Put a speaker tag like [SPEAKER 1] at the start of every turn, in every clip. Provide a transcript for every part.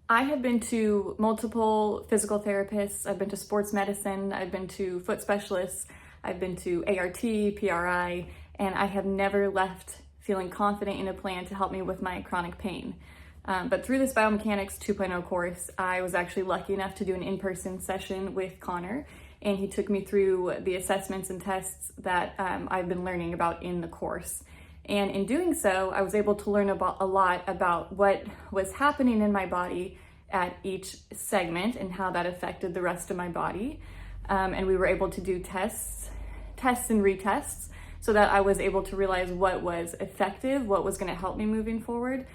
[SPEAKER 1] I have been to multiple physical therapists. I've been to sports medicine. I've been to foot specialists. I've been to ART, PRI, and I have never left feeling confident in a plan to help me with my chronic pain. But through this Biomechanics 2.0 course, I was actually lucky enough to do an in-person session with Connor, and he took me through the assessments and tests that I've been learning about in the course. And in doing so, I was able to learn about a lot about what was happening in my body at each segment and how that affected the rest of my body. And we were able to do tests and retests so that I was able to realize what was effective, what was going to help me moving forward.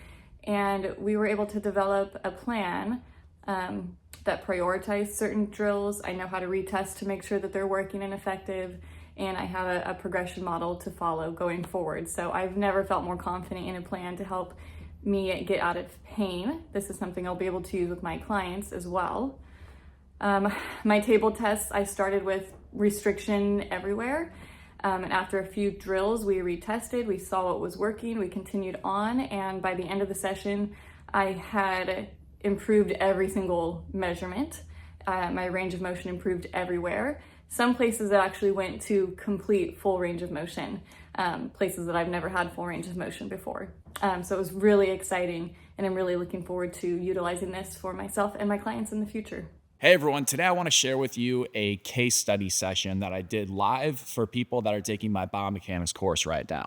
[SPEAKER 1] And we were able to develop a plan that prioritized certain drills. I know how to retest to make sure that they're working and effective. And I have a progression model to follow going forward. So I've never felt more confident in a plan to help me get out of pain. This is something I'll be able to use with my clients as well. My table tests, I started with restriction everywhere. And after a few drills, we retested, we saw what was working, we continued on. And by the end of the session, I had improved every single measurement. My range of motion improved everywhere. Some places that actually went to complete full range of motion, places that I've never had full range of motion before. So it was really exciting, and I'm really looking forward to utilizing this for myself and my clients in the future.
[SPEAKER 2] Hey everyone, today I want to share with you a case study session that I did live for people that are taking my biomechanics course right now.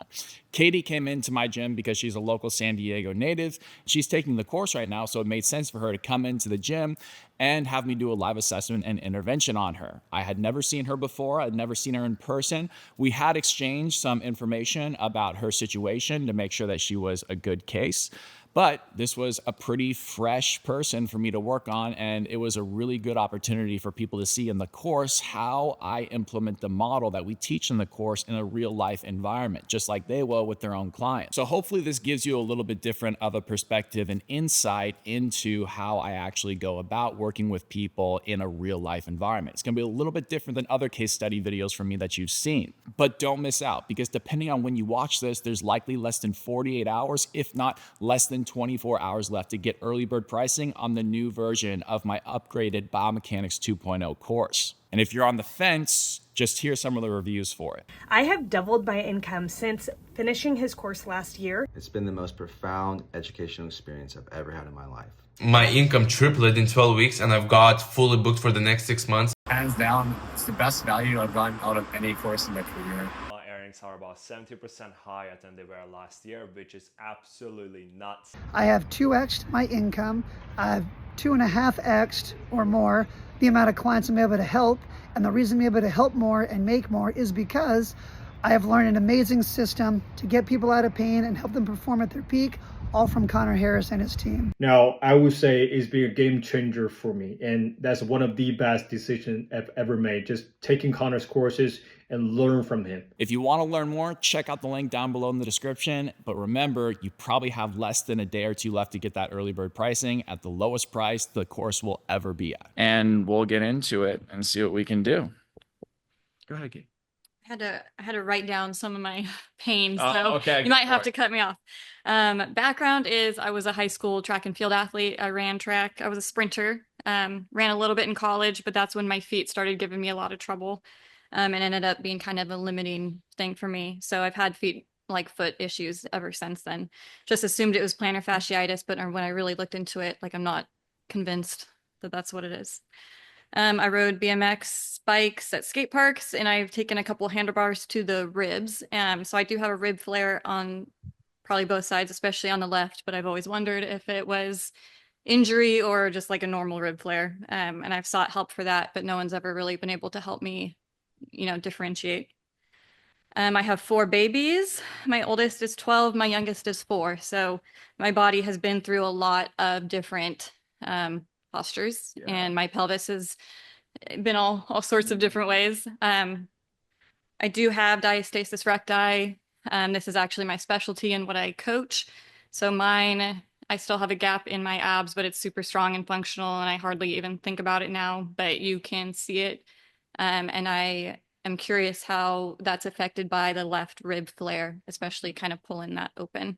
[SPEAKER 2] Katie came into my gym because she's a local San Diego native. She's taking the course right now, so it made sense for her to come into the gym and have me do a live assessment and intervention on her. I had never seen her before. I'd never seen her in person. We had exchanged some information about her situation to make sure that she was a good case. But this was a pretty fresh person for me to work on, and it was a really good opportunity for people to see in the course how I implement the model that we teach in the course in a real life environment, just like they will with their own clients. So hopefully this gives you a little bit different of a perspective and insight into how I actually go about working with people in a real life environment. It's gonna be a little bit different than other case study videos from me that you've seen. But don't miss out, because depending on when you watch this, there's likely less than 48 hours, if not less than 24 hours left to get early bird pricing on the new version of my upgraded Biomechanics 2.0 course. And if you're on the fence, just hear some of the reviews for it.
[SPEAKER 3] I have doubled my income since finishing his course last year.
[SPEAKER 4] It's been the most profound educational experience I've ever had in my life.
[SPEAKER 5] My income tripled in 12 weeks and I've got fully booked for the next 6 months.
[SPEAKER 6] Hands down, it's the best value I've gotten out of any course in my career.
[SPEAKER 7] Are about 70% higher than they were last year, which is absolutely nuts.
[SPEAKER 8] I have 2x'd my income. I've 2.5x'd or more the amount of clients I'm able to help. And the reason I'm able to help more and make more is because I have learned an amazing system to get people out of pain and help them perform at their peak, all from Connor Harris and his team.
[SPEAKER 9] Now, I would say it's been a game changer for me, and that's one of the best decisions I've ever made, just taking Connor's courses and learn from him.
[SPEAKER 2] If you want to learn more, check out the link down below in the description. But remember, you probably have less than a day or two left to get that early bird pricing at the lowest price the course will ever be at. And we'll get into it and see what we can do. Go ahead, Kate.
[SPEAKER 10] I had to write down some of my pain, so
[SPEAKER 2] okay.
[SPEAKER 10] you might have to cut me off. Background is I was a high school track and field athlete. I ran track. I was a sprinter. Ran a little bit in college, but that's when my feet started giving me a lot of trouble, and ended up being kind of a limiting thing for me. So I've had foot issues ever since then. Just assumed it was plantar fasciitis, but when I really looked into it, I'm not convinced that that's what it is. I rode BMX bikes at skate parks, and I've taken a couple handlebars to the ribs. So I do have a rib flare on probably both sides, especially on the left, but I've always wondered if it was injury or just like a normal rib flare. And I've sought help for that, but no one's ever really been able to help me, differentiate. I have 4 babies. My oldest is 12, my youngest is 4. So my body has been through a lot of different postures, and my pelvis has been all sorts of different ways. I do have diastasis recti. This is actually my specialty and what I coach. So mine, I still have a gap in my abs, but it's super strong and functional, and I hardly even think about it now, but you can see it. And I am curious how that's affected by the left rib flare, especially kind of pulling that open.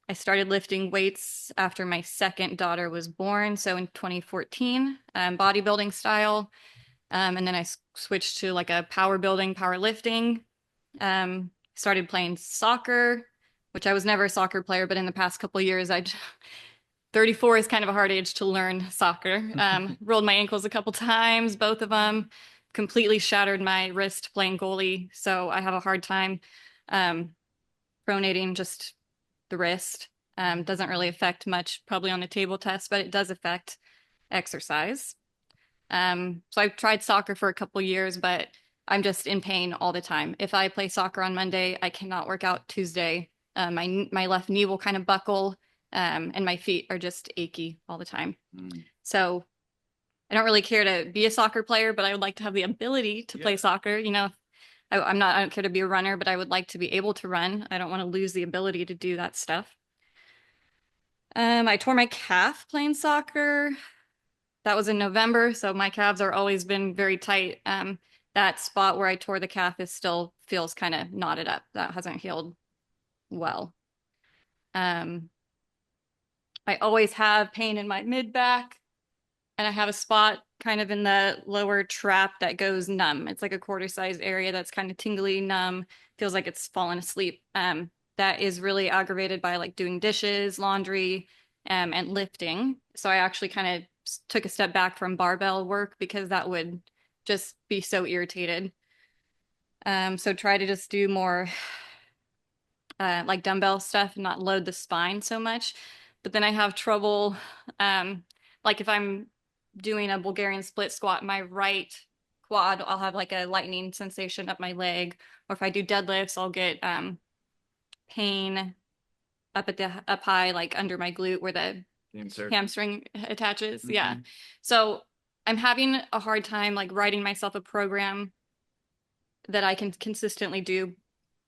[SPEAKER 10] I started lifting weights after my second daughter was born, so in 2014, bodybuilding style. And then I switched to like a powerlifting. Started playing soccer, which I was never a soccer player, but in the past couple of years, 34 is kind of a hard age to learn soccer. Rolled my ankles a couple times, both of them, completely shattered my wrist playing goalie. So I have a hard time pronating just the wrist. Doesn't really affect much probably on the table test, but it does affect exercise. So I've tried soccer for a couple years, but I'm just in pain all the time. If I play soccer on Monday, I cannot work out Tuesday. My left knee will kind of buckle, and my feet are just achy all the time. So I don't really care to be a soccer player, but I would like to have the ability to play soccer. You know, I don't care to be a runner, but I would like to be able to run. I don't want to lose the ability to do that stuff. I tore my calf playing soccer. That was in November, so my calves are always been very tight. That spot where I tore the calf still feels kind of knotted up. That hasn't healed well. I always have pain in my mid back, and I have a spot kind of in the lower trap that goes numb. It's like a quarter-sized area that's kind of tingly, numb, feels like it's fallen asleep. That is really aggravated by like doing dishes, laundry, and lifting. So I actually kind of took a step back from barbell work because that would just be so irritated. So try to just do more like dumbbell stuff and not load the spine so much. But then I have trouble, like if I'm doing a Bulgarian split squat, my right quad, I'll have like a lightning sensation up my leg. Or if I do deadlifts, I'll get pain up high, like under my glute where the hamstring attaches. Yeah. So I'm having a hard time like writing myself a program that I can consistently do.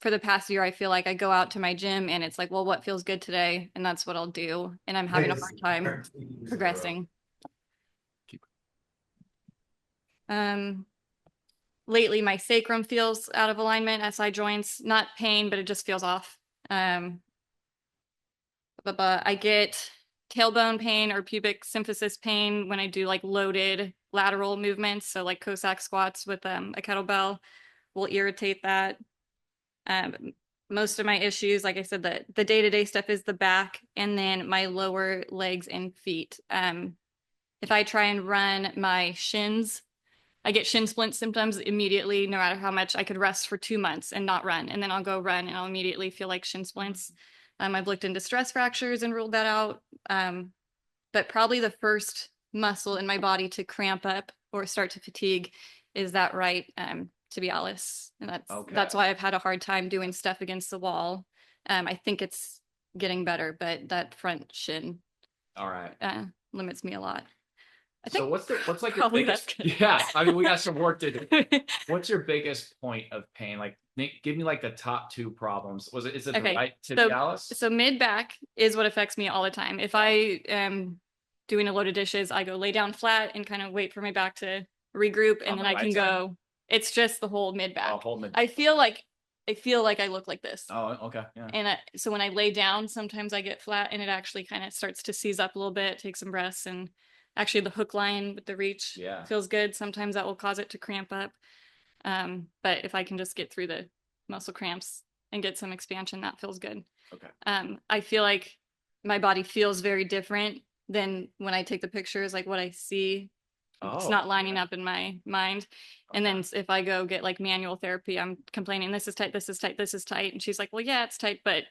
[SPEAKER 10] For the past year, I feel like I go out to my gym and it's like, well, what feels good today? And that's what I'll do. And I'm having a hard time progressing. Lately, my sacrum feels out of alignment, SI joints, not pain, but it just feels off. But I get tailbone pain or pubic symphysis pain when I do like loaded lateral movements. So like Cossack squats with a kettlebell will irritate that. Most of my issues, like I said, the day-to-day stuff is the back and then my lower legs and feet. If I try and run my shins, I get shin splint symptoms immediately, no matter how much. I could rest for 2 months and not run, and then I'll go run and I'll immediately feel like shin splints. I've looked into stress fractures and ruled that out. But probably the first muscle in my body to cramp up or start to fatigue is that right tibialis. And that's why I've had a hard time doing stuff against the wall. I think it's getting better, but that front shin limits me a lot.
[SPEAKER 2] So what's like your
[SPEAKER 10] probably
[SPEAKER 2] biggest?
[SPEAKER 10] that's good.
[SPEAKER 2] Yeah, I mean we got some work to do. What's your biggest point of pain? Like give me like the top 2 problems. Is it the right tibialis?
[SPEAKER 10] So mid back is what affects me all the time. If I am doing a load of dishes, I go lay down flat and kind of wait for my back to regroup, and then I can go. It's just the whole mid back. I feel like I look like this.
[SPEAKER 2] Oh, okay. Yeah.
[SPEAKER 10] And so when I lay down, sometimes I get flat and it actually kind of starts to seize up a little bit, take some breaths, and actually the hook line with the reach feels good. Sometimes that will cause it to cramp up. But if I can just get through the muscle cramps and get some expansion, that feels good.
[SPEAKER 2] Okay.
[SPEAKER 10] I feel like my body feels very different than when I take the pictures, like what I see. It's not lining up in my mind. And then if I go get like manual therapy, I'm complaining, this is tight, this is tight, this is tight. And she's like, well, yeah, it's tight, but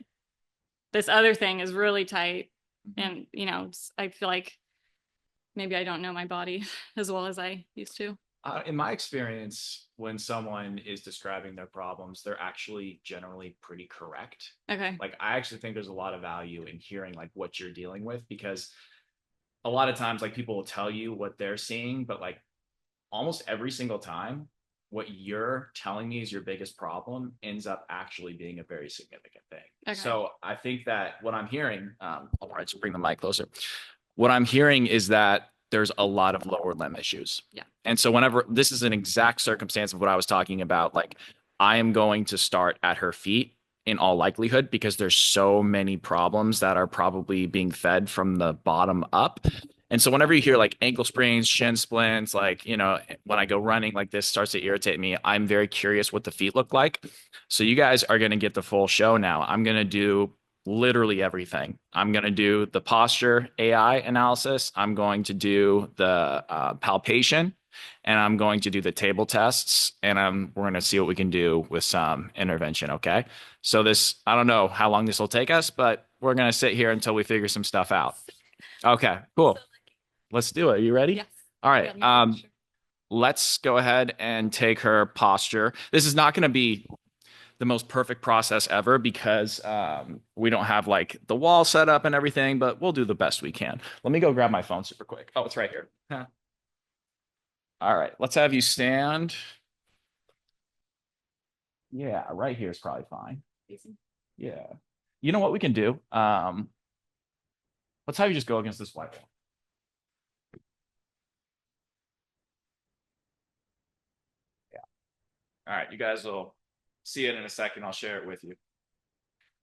[SPEAKER 10] this other thing is really tight. And, you know, I feel like maybe I don't know my body as well as I used to.
[SPEAKER 2] In my experience, when someone is describing their problems, they're actually generally pretty correct.
[SPEAKER 10] Okay.
[SPEAKER 2] Like I actually think there's a lot of value in hearing like what you're dealing with, because a lot of times like people will tell you what they're seeing, but like almost every single time what you're telling me is your biggest problem ends up actually being a very significant thing. Okay. So I think that what I'm hearing, all right, so bring the mic closer. What I'm hearing is that there's a lot of lower limb issues.
[SPEAKER 10] Yeah.
[SPEAKER 2] And so whenever this is an exact circumstance of what I was talking about, like I am going to start at her feet in all likelihood, because there's so many problems that are probably being fed from the bottom up. And so whenever you hear like ankle sprains, shin splints, like, you know, when I go running, like this starts to irritate me, I'm very curious what the feet look like. So you guys are going to get the full show now. I'm going to do literally everything. I'm going to do the posture AI analysis. I'm going to do the palpation, and I'm going to do the table tests, and we're going to see what we can do with some intervention. Okay. So this, I don't know how long this will take us, but we're going to sit here until we figure some stuff out. Okay, cool. Let's do it. You ready?
[SPEAKER 10] Yes.
[SPEAKER 2] All right. Let's go ahead and take her posture. This is not going to be the most perfect process ever because we don't have like the wall set up and everything, but we'll do the best we can. Let me go grab my phone super quick. Oh, it's right here. Huh. All right, let's have you stand. Yeah, right here is probably fine. Yeah. You know what we can do? Let's have you just go against this white wall. Yeah. All right, you guys will see it in a second. I'll share it with you.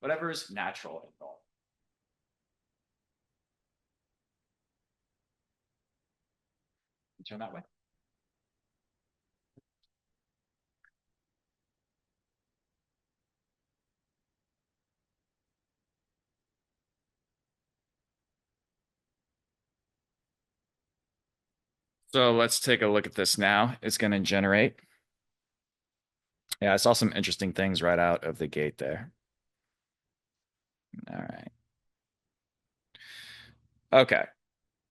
[SPEAKER 2] Whatever is natural and normal. Turn that way. So let's take a look at this now. It's going to generate. Yeah, I saw some interesting things right out of the gate there. All right. Okay.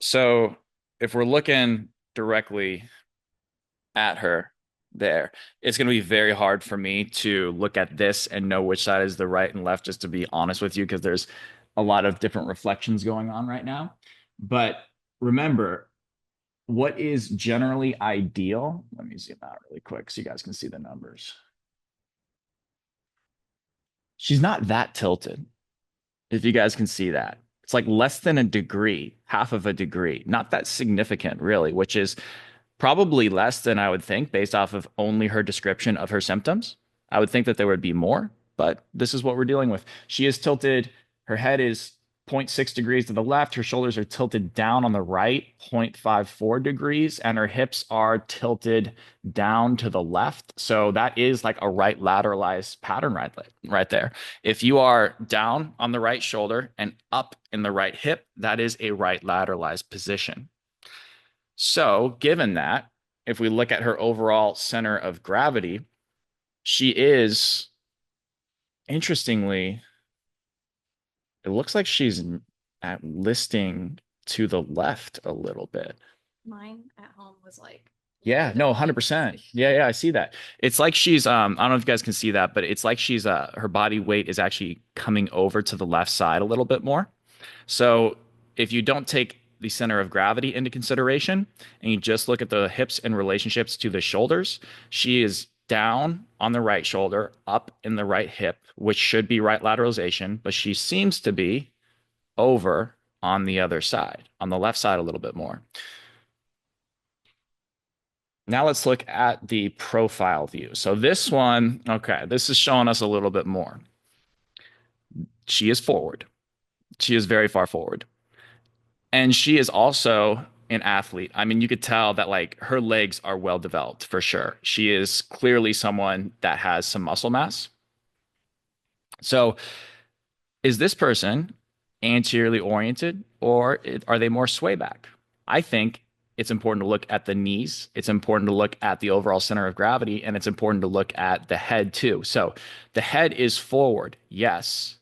[SPEAKER 2] So if we're looking directly at her there, it's going to be very hard for me to look at this and know which side is the right and left, just to be honest with you, because there's a lot of different reflections going on right now. But remember, what is generally ideal? Let me zoom out really quick so you guys can see the numbers. She's not that tilted, if you guys can see that. It's like less than a degree, half of a degree. Not that significant, really, which is probably less than I would think based off of only her description of her symptoms. I would think that there would be more, but this is what we're dealing with. She is tilted. Her head is 0.6 degrees to the left. Her shoulders are tilted down on the right, 0.54 degrees, and her hips are tilted down to the left. So that is like a right lateralized pattern right there. If you are down on the right shoulder and up in the right hip, that is a right lateralized position. So given that, if we look at her overall center of gravity, she is, interestingly, it looks like she's at listing to the left a little bit.
[SPEAKER 10] Mine at home was like,
[SPEAKER 2] yeah, no, 100%. Yeah, I see that. It's like she's, I don't know if you guys can see that, but it's like she's, her body weight is actually coming over to the left side a little bit more. So if you don't take the center of gravity into consideration and you just look at the hips and relationships to the shoulders, she is down on the right shoulder, up in the right hip, which should be right lateralization, but she seems to be over on the other side, on the left side a little bit more. Now let's look at the profile view. So this one, okay, this is showing us a little bit more. She is forward. She is very far forward. And she is also an athlete. I mean, you could tell that like her legs are well developed for sure. She is clearly someone that has some muscle mass. So is this person anteriorly oriented, or are they more sway back? I think it's important to look at the knees. It's important to look at the overall center of gravity, and it's important to look at the head too. So the head is forward, yes.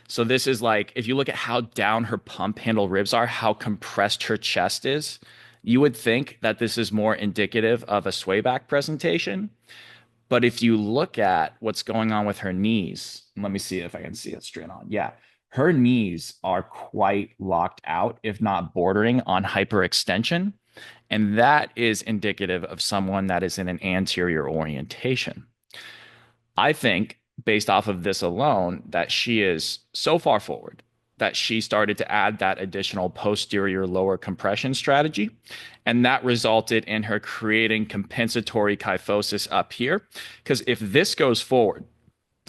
[SPEAKER 2] So this is like, if you look at how down her pump handle ribs are, how compressed her chest is, you would think that this is more indicative of a sway back presentation. But if you look at what's going on with her knees, let me see if I can see it straight on. Yeah, her knees are quite locked out, if not bordering on hyperextension. And that is indicative of someone that is in an anterior orientation. I think, based off of this alone, that she is so far forward that she started to add that additional posterior lower compression strategy. And that resulted in her creating compensatory kyphosis up here. Because if this goes forward,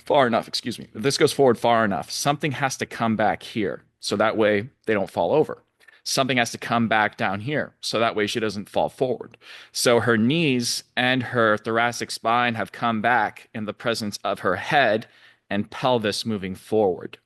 [SPEAKER 2] far enough, excuse me, if this goes forward far enough, something has to come back here. So that way they don't fall over. Something has to come back down here. So that way she doesn't fall forward. So her knees and her thoracic spine have come back in the presence of her head and pelvis moving forward.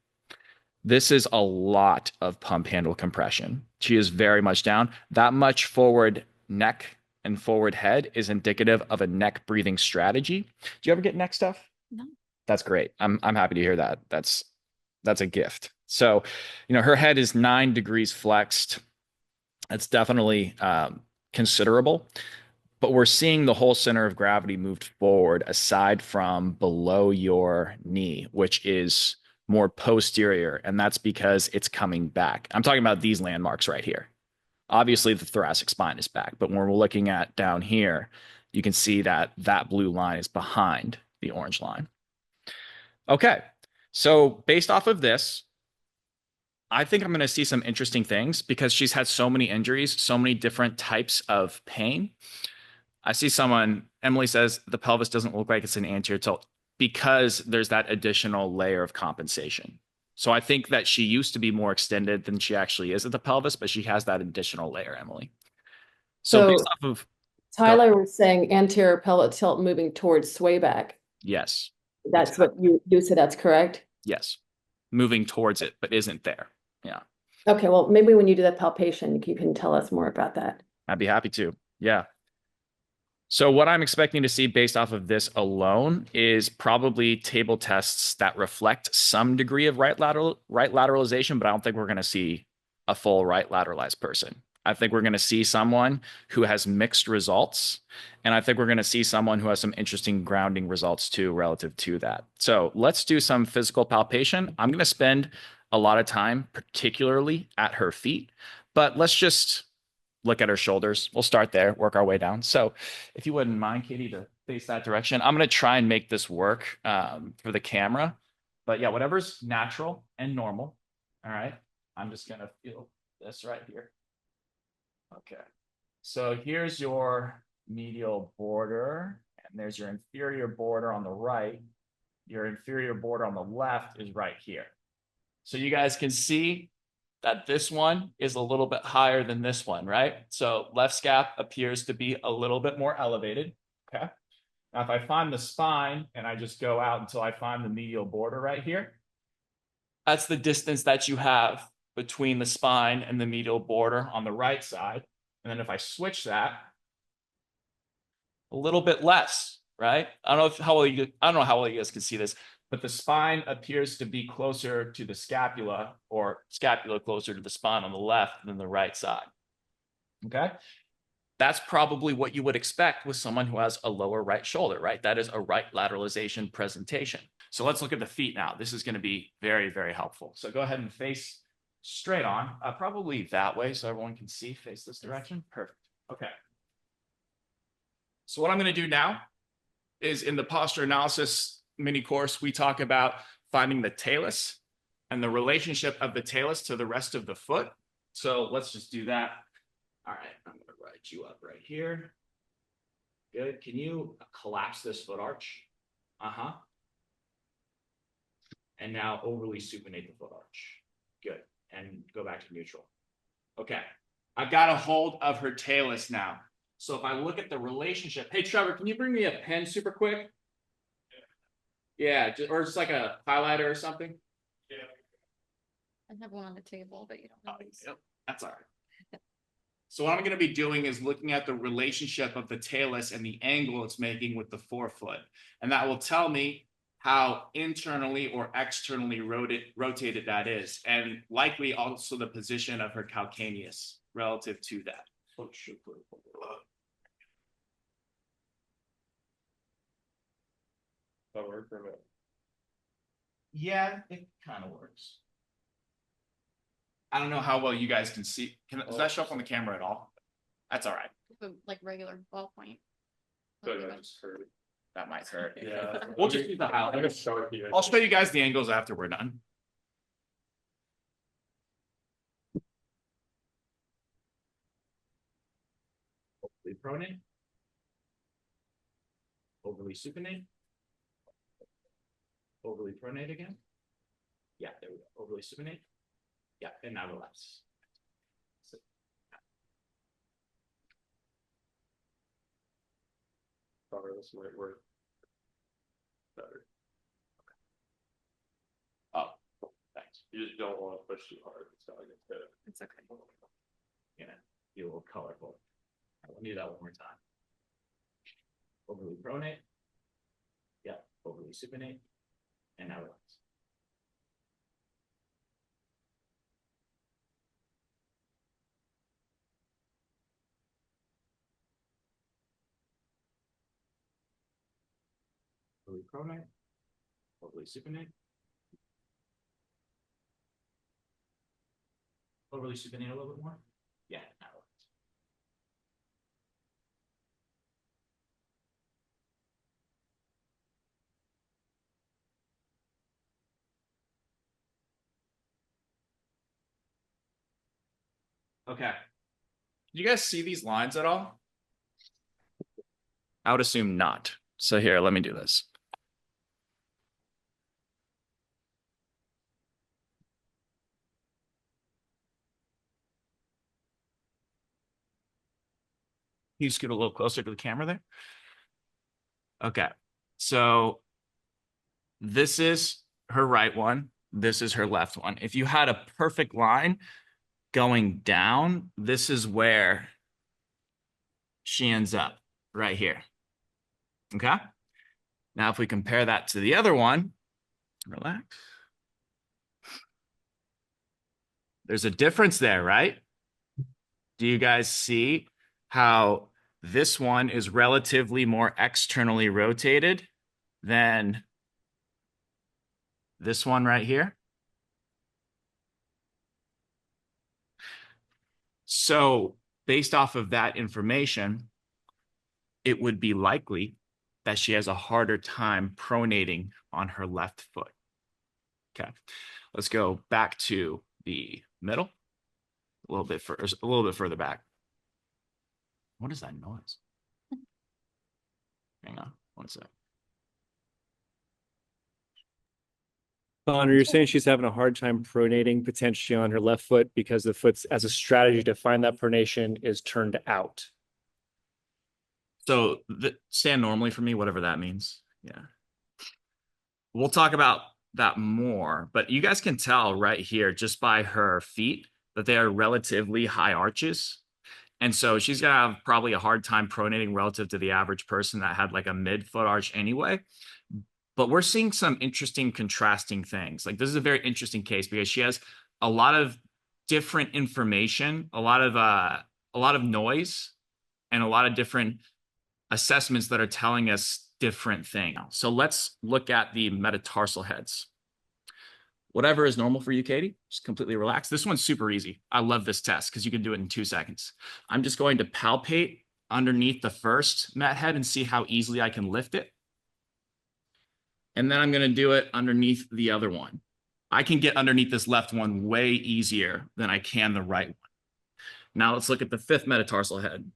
[SPEAKER 2] This is a lot of pump handle compression. She is very much down. That much forward neck and forward head is indicative of a neck breathing strategy. Do you ever get neck stuff?
[SPEAKER 10] No.
[SPEAKER 2] That's great. I'm happy to hear that. That's a gift. So, her head is 9 degrees flexed. That's definitely considerable. But we're seeing the whole center of gravity moved forward aside from below your knee, which is more posterior. And that's because it's coming back. I'm talking about these landmarks right here. Obviously, the thoracic spine is back. But when we're looking at down here, you can see that that blue line is behind the orange line. Okay. So based off of this, I think I'm going to see some interesting things because she's had so many injuries, so many different types of pain. I see someone, Emily says the pelvis doesn't look like it's an anterior tilt because there's that additional layer of compensation. So I think that she used to be more extended than she actually is at the pelvis, but she has that additional layer, Emily. So based off of
[SPEAKER 11] Tyler was saying anterior pelvic tilt moving towards sway back.
[SPEAKER 2] yes.
[SPEAKER 11] That's exactly what you said. That's correct.
[SPEAKER 2] Yes. Moving towards it, but isn't there. Yeah.
[SPEAKER 11] Okay. Well, maybe when you do that palpation, you can tell us more about that.
[SPEAKER 2] I'd be happy to. Yeah. So what I'm expecting to see based off of this alone is probably table tests that reflect some degree of right lateralization, but I don't think we're going to see a full right lateralized person. I think we're going to see someone who has mixed results, and I think we're going to see someone who has some interesting grounding results too relative to that. So let's do some physical palpation. I'm going to spend a lot of time particularly at her feet, but let's just look at her shoulders. We'll start there, work our way down. So if you wouldn't mind, Katie, to face that direction, I'm going to try and make this work for the camera. But yeah, whatever's natural and normal. All right. I'm just going to feel this right here. Okay. So here's your medial border, and there's your inferior border on the right. Your inferior border on the left is right here. So you guys can see that this one is a little bit higher than this one, right? So left scap appears to be a little bit more elevated, okay? Now, if I find the spine and I just go out until I find the medial border right here, that's the distance that you have between the spine and the medial border on the right side. And then if I switch that, a little bit less, right? I don't know how well you guys can see this, but the spine appears to be closer to the scapula, or scapula closer to the spine on the left than the right side. Okay. That's probably what you would expect with someone who has a lower right shoulder, right? That is a right lateralization presentation. So let's look at the feet now. This is going to be very, very helpful. So go ahead and face straight on, probably that way so everyone can see, face this direction. Perfect. Okay. So what I'm going to do now is, in the posture analysis mini course, we talk about finding the talus and the relationship of the talus to the rest of the foot. So let's just do that. All right, I'm going to write you up right here. Good. Can you collapse this foot arch? Uh-huh. And now overly supinate the foot arch. Good. And go back to neutral. Okay. I've got a hold of her talus now. So if I look at the relationship, hey, Trevor, can you bring me a pen super quick? Yeah, or just like a highlighter or something. Yeah.
[SPEAKER 10] I have one on the table, but you don't know.
[SPEAKER 2] Yep, that's all right. So what I'm going to be doing is looking at the relationship of the talus and the angle it's making with the forefoot. And that will tell me how internally or externally rotated that is, and likely also the position of her calcaneus relative to that. That work for a bit? Yeah, it kind of works. I don't know how well you guys can see. Does that show up on the camera at all? That's all right.
[SPEAKER 10] Like regular ballpoint.
[SPEAKER 2] That might hurt.
[SPEAKER 6] Yeah.
[SPEAKER 2] We'll just use the highlight.
[SPEAKER 6] Like a Sharpie.
[SPEAKER 2] I'll show you guys the angles after we're done. Overly pronate. Overly supinate. Overly pronate again. Yeah, there we go. Overly supinate. Yeah, and now relax. Cover this right word. Better. Oh, thanks. You just don't want to push too hard. It's not like
[SPEAKER 10] It's okay.
[SPEAKER 2] Yeah, be a little colorful. Let me do that one more time. Overly pronate. Yeah, overly supinate. And now relax. Overly pronate. Overly supinate. Overly supinate a little bit more. Yeah, now relax. Okay. Did you guys see these lines at all? I would assume not. So here, let me do this. Can you scoot a little closer to the camera there? Okay. So this is her right one. This is her left one. If you had a perfect line going down, this is where she ends up, right here. Okay. Now, if we compare that to the other one, relax. There's a difference there, right? Do you guys see how this one is relatively more externally rotated than this one right here? So based off of that information, it would be likely that she has a harder time pronating on her left foot. Okay, let's go back to the middle, a little bit further back. What is that noise? Hang on, one sec.
[SPEAKER 12] Connor, you're saying she's having a hard time pronating potentially on her left foot because the foot's, as a strategy to find that pronation, is turned out.
[SPEAKER 2] So stand normally for me, whatever that means. Yeah. We'll talk about that more, but you guys can tell right here just by her feet that they are relatively high arches. And so she's going to have probably a hard time pronating relative to the average person that had like a mid-foot arch anyway. But we're seeing some interesting contrasting things. Like this is a very interesting case because she has a lot of different information, a lot of noise, and a lot of different assessments that are telling us different things. So let's look at the metatarsal heads. Whatever is normal for you, Katie, just completely relax. This one's super easy. I love this test because you can do it in 2 seconds. I'm just going to palpate underneath the first met head and see how easily I can lift it. And then I'm going to do it underneath the other one. I can get underneath this left one way easier than I can the right one. Now let's look at the fifth metatarsal head.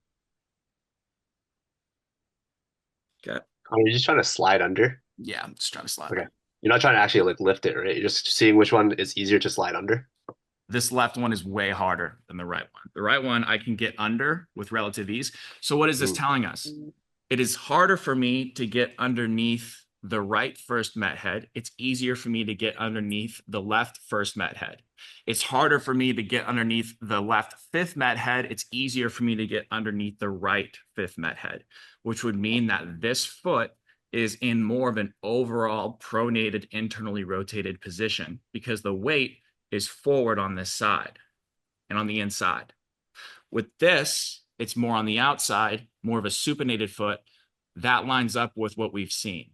[SPEAKER 2] Okay.
[SPEAKER 13] Are you just trying to slide under?
[SPEAKER 2] Yeah, I'm just trying to slide.
[SPEAKER 13] Okay. You're not trying to actually like lift it, right? You're just seeing which one is easier to slide under.
[SPEAKER 2] This left one is way harder than the right one. The right one I can get under with relative ease. So what is this telling us? It is harder for me to get underneath the right first met head. It's easier for me to get underneath the left first met head. It's harder for me to get underneath the left fifth met head. It's easier for me to get underneath the right fifth met head, which would mean that this foot is in more of an overall pronated, internally rotated position because the weight is forward on this side and on the inside. With this, it's more on the outside, more of a supinated foot. That lines up with what we've seen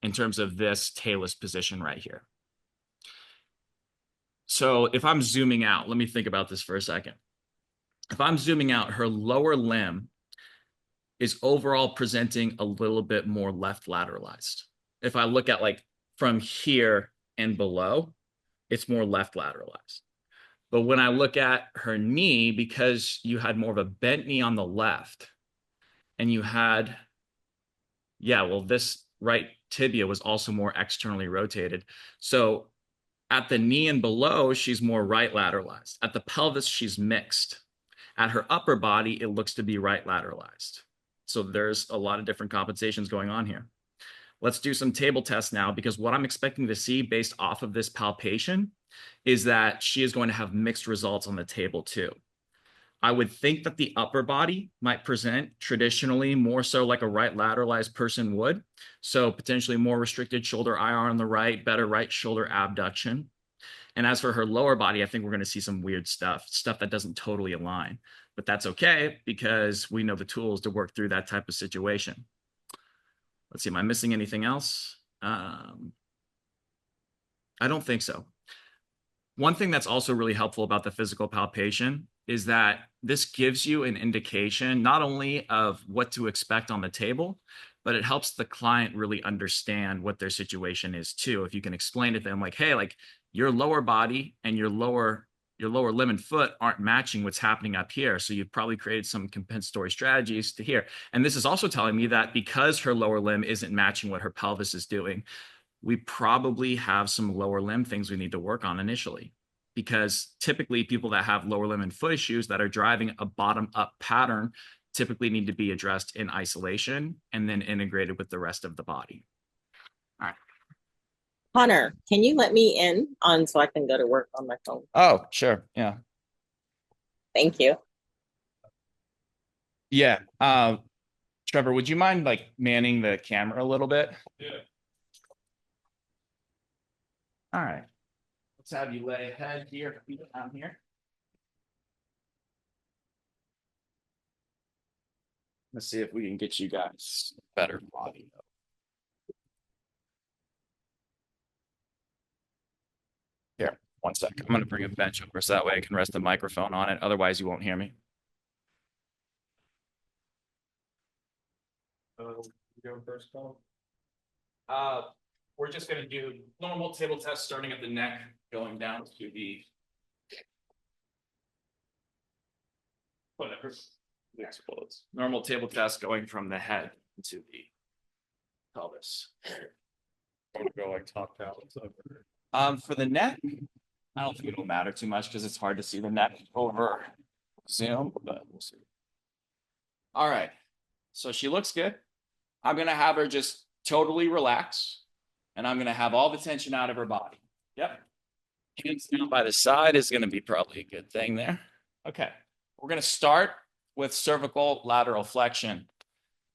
[SPEAKER 2] in terms of this talus position right here. So if I'm zooming out, let me think about this for a second. If I'm zooming out, her lower limb is overall presenting a little bit more left lateralized. If I look at like from here and below, it's more left lateralized. But when I look at her knee, because you had more of a bent knee on the left and you had, yeah, well, this right tibia was also more externally rotated. So at the knee and below, she's more right lateralized. At the pelvis, she's mixed. At her upper body, it looks to be right lateralized. So there's a lot of different compensations going on here. Let's do some table tests now, because what I'm expecting to see based off of this palpation is that she is going to have mixed results on the table too. I would think that the upper body might present traditionally more so like a right lateralized person would. So potentially more restricted shoulder IR on the right, better right shoulder abduction. And as for her lower body, I think we're going to see some weird stuff that doesn't totally align. But that's okay, because we know the tools to work through that type of situation. Let's see, am I missing anything else? I don't think so. One thing that's also really helpful about the physical palpation is that this gives you an indication not only of what to expect on the table, but it helps the client really understand what their situation is too. If you can explain to them like, hey, like your lower body and your lower limb and foot aren't matching what's happening up here. So you've probably created some compensatory strategies to here. And this is also telling me that because her lower limb isn't matching what her pelvis is doing, we probably have some lower limb things we need to work on initially. Because typically people that have lower limb and foot issues that are driving a bottom up pattern typically need to be addressed in isolation and then integrated with the rest of the body. All right.
[SPEAKER 14] Connor, can you let me in on so I can go to work on my phone?
[SPEAKER 2] Oh, sure. Yeah.
[SPEAKER 14] Thank you.
[SPEAKER 2] Yeah. Trevor, would you mind like manning the camera a little bit?
[SPEAKER 5] Yeah.
[SPEAKER 2] All right. Let's have you lay head here, feet down here. Let's see if we can get you guys better body. Here, one sec. I'm going to bring a bench over so that way I can rest the microphone on it. Otherwise, you won't hear me.
[SPEAKER 5] Go first, Paul.
[SPEAKER 2] We're just going to do normal table test starting at the neck, going down to the whatever. Explodes. Normal table test going from the head into the pelvis.
[SPEAKER 5] I'm gonna go like top down.
[SPEAKER 2] For the neck, I don't think it'll matter too much because it's hard to see the neck over Zoom, but we'll see. All right, so she looks good. I'm gonna have her just totally relax, and I'm gonna have all the tension out of her body. Yep. Hands down by the side is gonna be probably a good thing there. Okay, we're gonna start with cervical lateral flexion.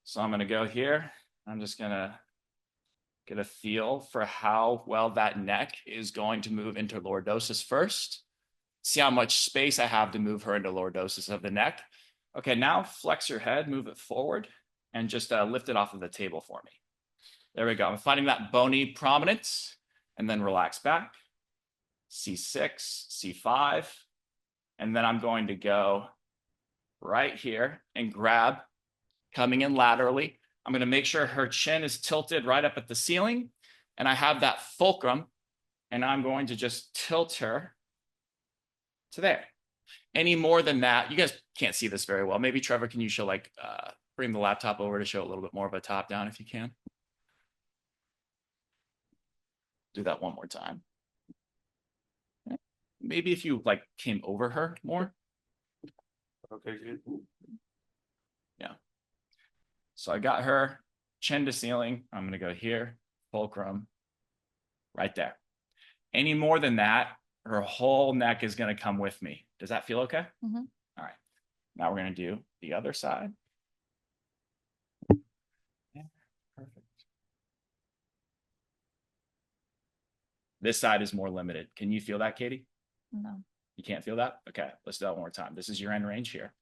[SPEAKER 2] So I'm gonna go here. I'm just gonna get a feel for how well that neck is going to move into lordosis first. See how much space I have to move her into lordosis of the neck. Okay, now flex your head, move it forward, and just lift it off of the table for me. There we go. I'm finding that bony prominence, and then relax back. C6, C5, and then I'm going to go right here and grab, coming in laterally. I'm going to make sure her chin is tilted right up at the ceiling, and I have that fulcrum, and I'm going to just tilt her to there. Any more than that, you guys can't see this very well. Maybe Trevor, can you show like, bring the laptop over to show a little bit more of a top down if you can? Do that one more time. Maybe if you like came over her more.
[SPEAKER 5] Okay, good.
[SPEAKER 2] Yeah. So I got her chin to ceiling. I'm going to go here, fulcrum, right there. Any more than that, her whole neck is going to come with me. Does that feel okay?
[SPEAKER 1] Mm-hmm.
[SPEAKER 2] All right. Now we're going to do the other side. Yeah, perfect. This side is more limited. Can you feel that, Katie?
[SPEAKER 1] No.
[SPEAKER 2] You can't feel that? Okay, let's do that one more time. This is your end range here.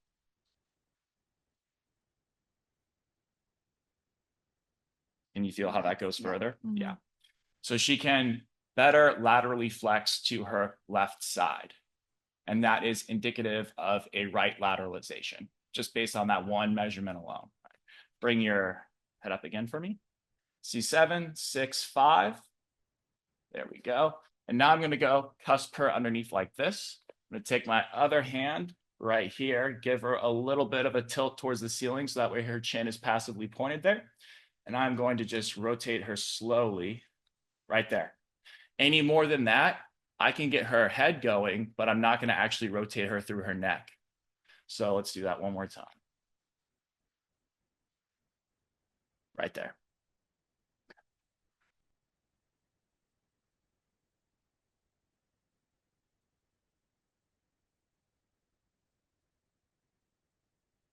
[SPEAKER 2] Can you feel how that goes further?
[SPEAKER 1] Mm-hmm.
[SPEAKER 2] Yeah. So she can better laterally flex to her left side. And that is indicative of a right lateralization, just based on that one measurement alone. Bring your head up again for me. C7, 6, 5. There we go. And now I'm going to go cusp her underneath like this. I'm going to take my other hand right here, give her a little bit of a tilt towards the ceiling so that way her chin is passively pointed there. And I'm going to just rotate her slowly right there. Any more than that, I can get her head going, but I'm not going to actually rotate her through her neck. So let's do that one more time. Right there.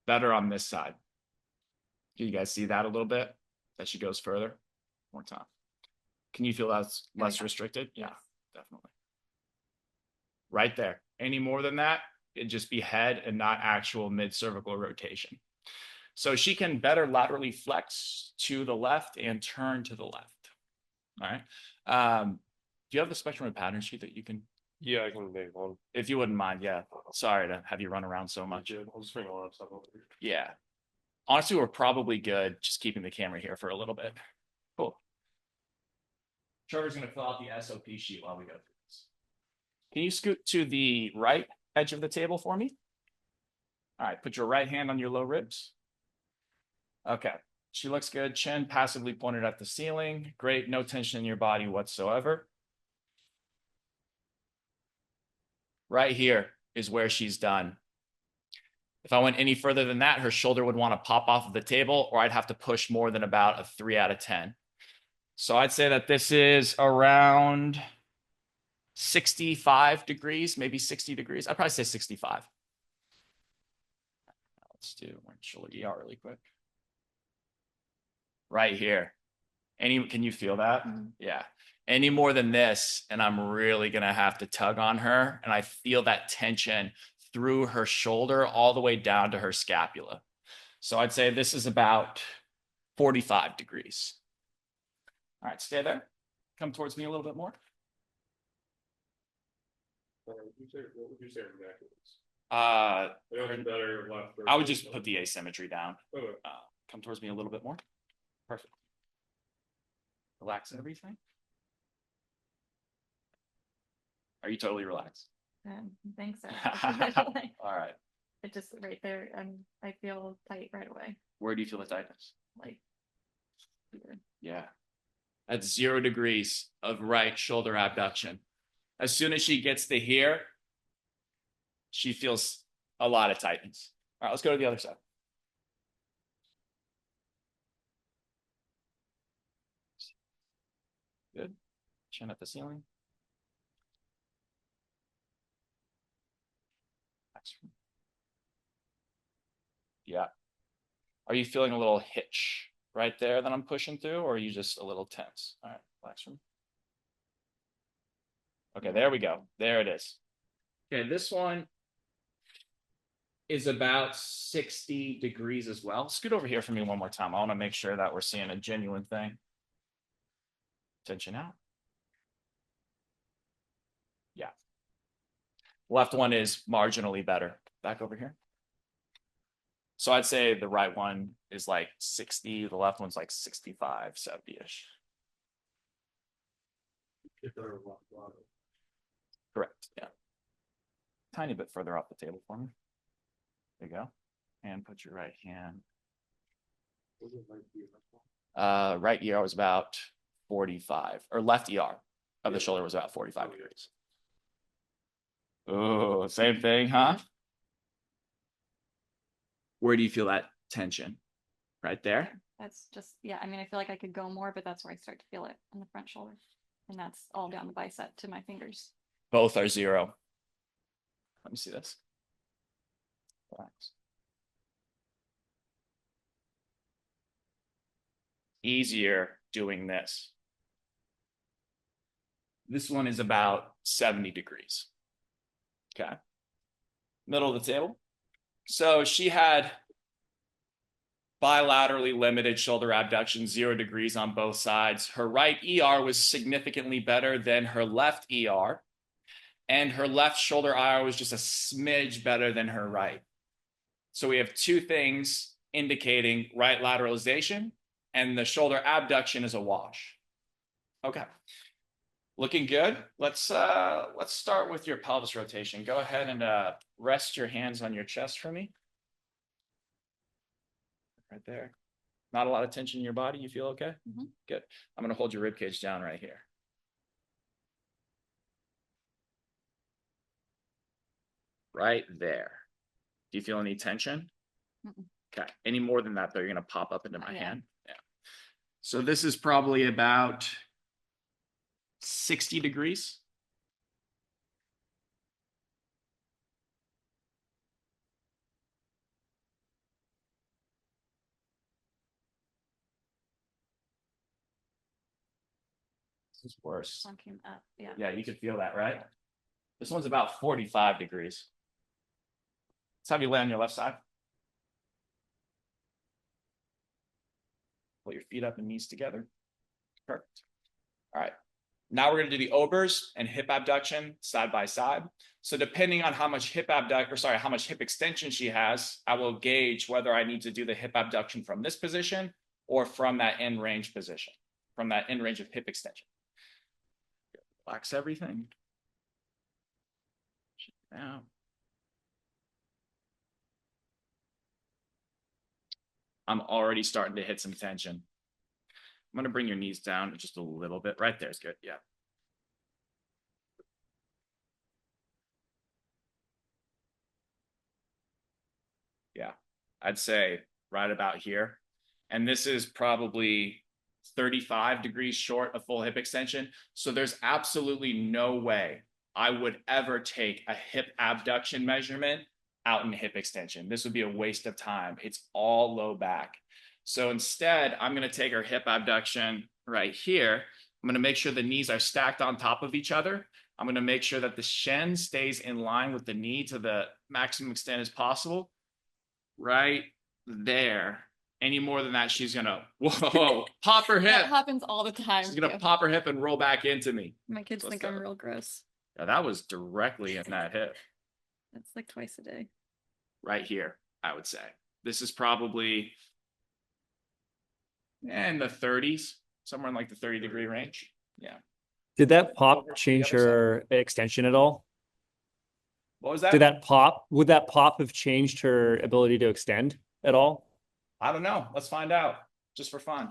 [SPEAKER 2] Better on this side. Can you guys see that a little bit? That she goes further. One more time. Can you feel that's less restricted? Yeah, definitely. Right there. Any more than that, it'd just be head and not actual mid-cervical rotation. So she can better laterally flex to the left and turn to the left. All right. Do you have the spectrum of pattern sheet that you can?
[SPEAKER 5] Yeah, I can make one.
[SPEAKER 2] If you wouldn't mind, yeah. Sorry to have you run around so much.
[SPEAKER 5] Yeah, I'll just bring a lot of stuff over here.
[SPEAKER 2] Yeah. Honestly, we're probably good just keeping the camera here for a little bit. Cool. Trevor's going to fill out the SOP sheet while we go through this. Can you scoot to the right edge of the table for me? All right, put your right hand on your low ribs. Okay, she looks good. Chin passively pointed at the ceiling. Great, no tension in your body whatsoever. Right here is where she's done. If I went any further than that, her shoulder would want to pop off of the table, or I'd have to push more than about a 3 out of 10. So I'd say that this is around 65 degrees, maybe 60 degrees. I'd probably say 65. Let's do shoulder ER really quick. Right here. Can you feel that? Mm-hmm. Yeah. Any more than this, and I'm really going to have to tug on her. And I feel that tension through her shoulder all the way down to her scapula. So I'd say this is about 45 degrees. All right, stay there. Come towards me a little bit more.
[SPEAKER 5] What would you say exactly?
[SPEAKER 2] I would just put the asymmetry down. Come towards me a little bit more. Perfect. Relax everything. Are you totally relaxed?
[SPEAKER 1] I think so.
[SPEAKER 2] All right.
[SPEAKER 1] It just right there, and I feel tight right away.
[SPEAKER 2] Where do you feel the tightness?
[SPEAKER 1] Like here.
[SPEAKER 2] Yeah. At 0 degrees of right shoulder abduction. As soon as she gets to here, she feels a lot of tightness. All right, let's go to the other side. Good. Chin at the ceiling. Yeah. Are you feeling a little hitch right there that I'm pushing through, or are you just a little tense? All right, relax from. Okay, there we go. There it is. Okay, this one is about 60 degrees as well. Scoot over here for me one more time. I want to make sure that we're seeing a genuine thing. Tension out. Yeah. Left one is marginally better. Back over here. So I'd say the right one is like 60. The left one's like 65, 70-ish. Correct. Yeah. Tiny bit further off the table for me. There you go. And put your right hand. Right ER was about 45, or left ER of the shoulder was about 45 degrees. Oh, same thing, huh? Where do you feel that tension? Right there?
[SPEAKER 1] That's just, yeah, I mean, I feel like I could go more, but that's where I start to feel it on the front shoulder. And that's all down the bicep to my fingers.
[SPEAKER 2] Both are 0. Let me see this. Relax. Easier doing this. This one is about 70 degrees. Okay. Middle of the table. So she had bilaterally limited shoulder abduction, 0 degrees on both sides. Her right ER was significantly better than her left ER. And her left shoulder IR was just a smidge better than her right. So we have 2 things indicating right lateralization, and the shoulder abduction is a wash. Okay. Looking good. Let's start with your pelvis rotation. Go ahead and rest your hands on your chest for me. Right there. Not a lot of tension in your body. You feel okay?
[SPEAKER 10] Mhm.
[SPEAKER 2] Good. I'm going to hold your rib cage down right here. Right there. Do you feel any tension?
[SPEAKER 10] Mm-mm.
[SPEAKER 2] Okay. Any more than that, though, you're going to pop up into my
[SPEAKER 10] Yeah.
[SPEAKER 2] hand. Yeah. So this is probably about 60 degrees. This is worse.
[SPEAKER 10] One came up. Yeah.
[SPEAKER 2] Yeah, you can feel that, right? This one's about 45 degrees. Let's have you lay on your left side. Pull your feet up and knees together. Perfect. All right. Now we're going to do the obers and hip abduction side by side. So depending on how much hip extension she has, I will gauge whether I need to do the hip abduction from this position or from that end range position, from that end range of hip extension. Relax everything. Now. I'm already starting to hit some tension. I'm going to bring your knees down just a little bit. Right there is good. Yeah. Yeah. I'd say right about here. And this is probably 35 degrees short of full hip extension. So there's absolutely no way I would ever take a hip abduction measurement out in hip extension. This would be a waste of time. It's all low back. So instead, I'm going to take our hip abduction right here. I'm going to make sure the knees are stacked on top of each other. I'm going to make sure that the shin stays in line with the knee to the maximum extent as possible. Right there. Any more than that, she's going to, whoa, pop her hip.
[SPEAKER 10] That happens all the time.
[SPEAKER 2] She's going to pop her hip and roll back into me.
[SPEAKER 10] My kids think I'm real gross.
[SPEAKER 2] Yeah, that was directly in that hip.
[SPEAKER 10] That's like twice a day.
[SPEAKER 2] Right here, I would say. This is probably in the 30s, somewhere in like the 30-degree range. Yeah.
[SPEAKER 12] Did that pop change her extension at all?
[SPEAKER 2] What was that?
[SPEAKER 12] Would that pop have changed her ability to extend at all?
[SPEAKER 2] I don't know. Let's find out, just for fun.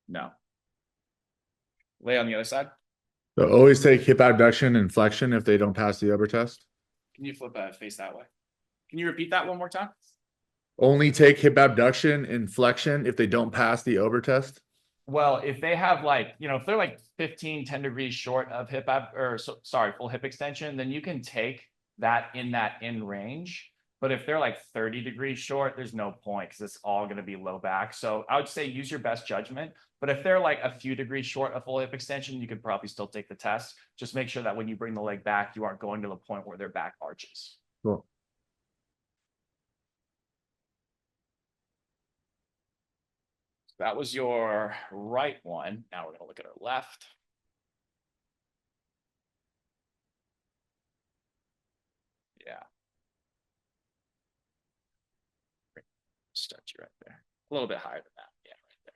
[SPEAKER 2] No. Lay on the other side.
[SPEAKER 15] So always take hip abduction and flexion if they don't pass the Ober test.
[SPEAKER 2] Can you flip face that way? Can you repeat that one more time?
[SPEAKER 15] Only take hip abduction and flexion if they don't pass the Ober test.
[SPEAKER 2] Well, if they have if they're like 10 degrees short of full hip extension, then you can take that in range. But if they're like 30 degrees short, there's no point because it's all going to be low back. So I would say use your best judgment. But if they're like a few degrees short of full hip extension, you could probably still take the test. Just make sure that when you bring the leg back, you aren't going to the point where their back arches.
[SPEAKER 15] Cool.
[SPEAKER 2] That was your right one. Now we're going to look at our left. Yeah. Start you right there. A little bit higher than that. Yeah, right there.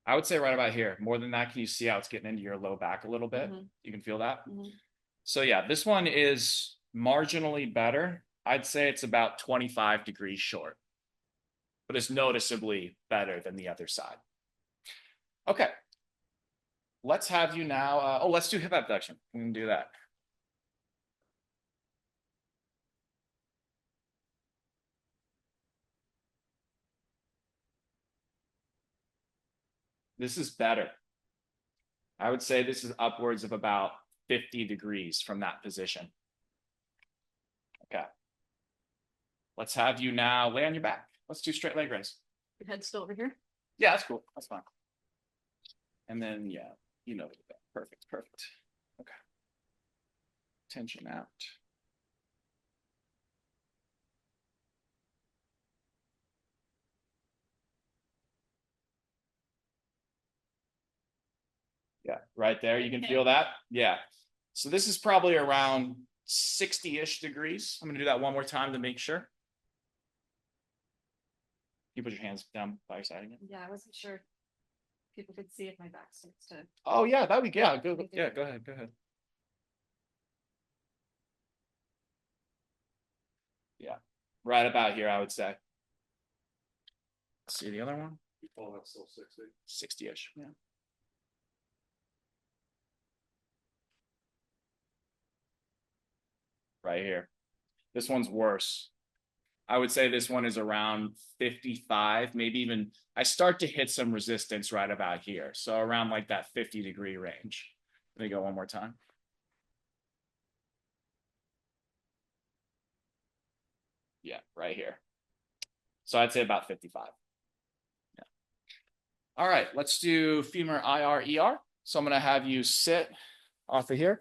[SPEAKER 2] I would say right about here. More than that, can you see how it's getting into your low back a little bit?
[SPEAKER 10] Mhm.
[SPEAKER 2] You can feel that?
[SPEAKER 10] Mhm.
[SPEAKER 2] So yeah, this one is marginally better. I'd say it's about 25 degrees short, but it's noticeably better than the other side. Okay. Let's have you now. Let's do hip abduction. We can do that. This is better. I would say this is upwards of about 50 degrees from that position. Okay. Let's have you now lay on your back. Let's do straight leg raise.
[SPEAKER 10] Your head's still over here?
[SPEAKER 2] Yeah, that's cool. That's fine. And then, yeah, perfect. Okay. Tension out. Yeah, right there. You can feel that. Yeah. So this is probably around 60-ish degrees. I'm going to do that one more time to make sure. You put your hands down by your side again.
[SPEAKER 10] Yeah, I wasn't sure if people could see if my back starts to.
[SPEAKER 2] Oh yeah, that'd be yeah. Go yeah. Go ahead. Go ahead. Yeah, right about here, I would say. Let's see the other one.
[SPEAKER 6] Oh, that's still 60.
[SPEAKER 2] 60-ish. Yeah. Right here. This one's worse. I would say this one is around 55, maybe even, I start to hit some resistance right about here. So around like that 50-degree range. Let me go one more time. Yeah, right here. So I'd say about 55. Yeah. All right, let's do femur IR ER. So I'm going to have you sit off of here.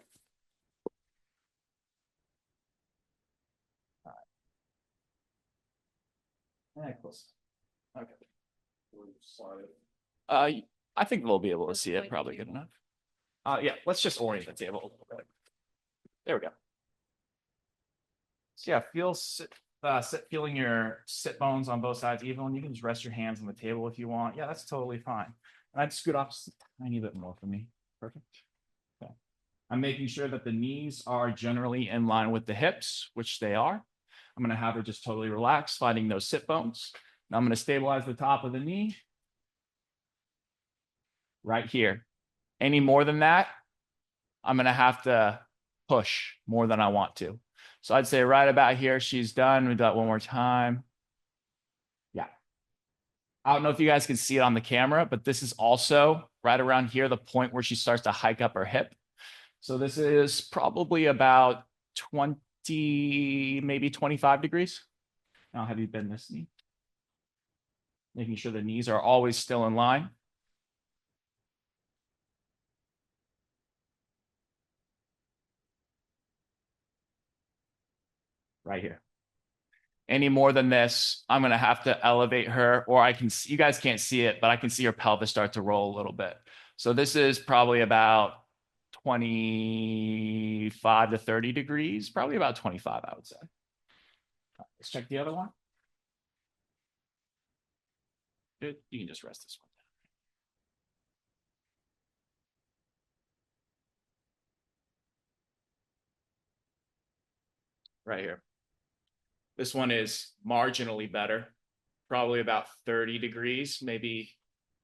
[SPEAKER 2] Yeah, close. Okay. I think we'll be able to see it probably good enough. Yeah, let's just orient the table a little bit. There we go. So yeah, feeling your sit bones on both sides even. You can just rest your hands on the table if you want. Yeah, that's totally fine. And I'd scoot off just a tiny bit more for me. Perfect. Okay. I'm making sure that the knees are generally in line with the hips, which they are. I'm going to have her just totally relax, finding those sit bones. Now I'm going to stabilize the top of the knee right here. Any more than that, I'm going to have to push more than I want to. So I'd say right about here, she's done. We do that one more time. Yeah. I don't know if you guys can see it on the camera, but this is also right around here, the point where she starts to hike up her hip. So this is probably about 20, maybe 25 degrees. Now have you bend this knee? Making sure the knees are always still in line. Right here. Any more than this, I'm going to have to elevate her, or I can see, you guys can't see it, but I can see her pelvis start to roll a little bit. So this is probably about 25 to 30 degrees, probably about 25, I would say. Let's check the other one. Good. You can just rest this one down. Right here. This one is marginally better, probably about 30 degrees. Maybe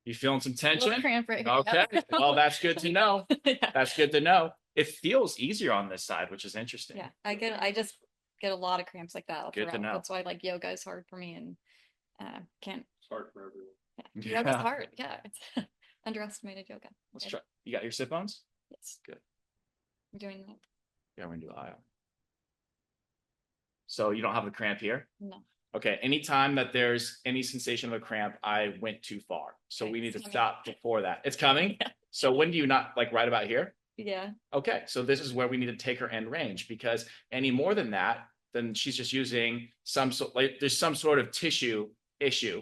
[SPEAKER 2] you feeling some tension?
[SPEAKER 10] Cramp right here.
[SPEAKER 2] Okay.
[SPEAKER 10] Yep.
[SPEAKER 2] Well, that's good to know.
[SPEAKER 10] Yeah.
[SPEAKER 2] That's good to know. It feels easier on this side, which is interesting.
[SPEAKER 10] Yeah, I just get a lot of cramps like that.
[SPEAKER 2] Good to know.
[SPEAKER 10] That's why like yoga is hard for me and can't.
[SPEAKER 6] It's hard for everyone.
[SPEAKER 10] Yeah. Yoga's hard. Yeah, it's underestimated yoga.
[SPEAKER 2] Let's try. You got your sit bones?
[SPEAKER 10] Yes.
[SPEAKER 2] Good.
[SPEAKER 10] I'm doing that.
[SPEAKER 2] Yeah, we're gonna do IR. So you don't have the cramp here?
[SPEAKER 10] No.
[SPEAKER 2] Okay. Anytime that there's any sensation of a cramp, I went too far. So
[SPEAKER 10] Okay,
[SPEAKER 2] we need to
[SPEAKER 10] it's coming.
[SPEAKER 2] stop before that. It's coming.
[SPEAKER 10] Yeah.
[SPEAKER 2] So when do you not like right about here?
[SPEAKER 10] Yeah.
[SPEAKER 2] Okay. So this is where we need to take her end range, because any more than that, then she's just using some sort, like there's some sort of tissue issue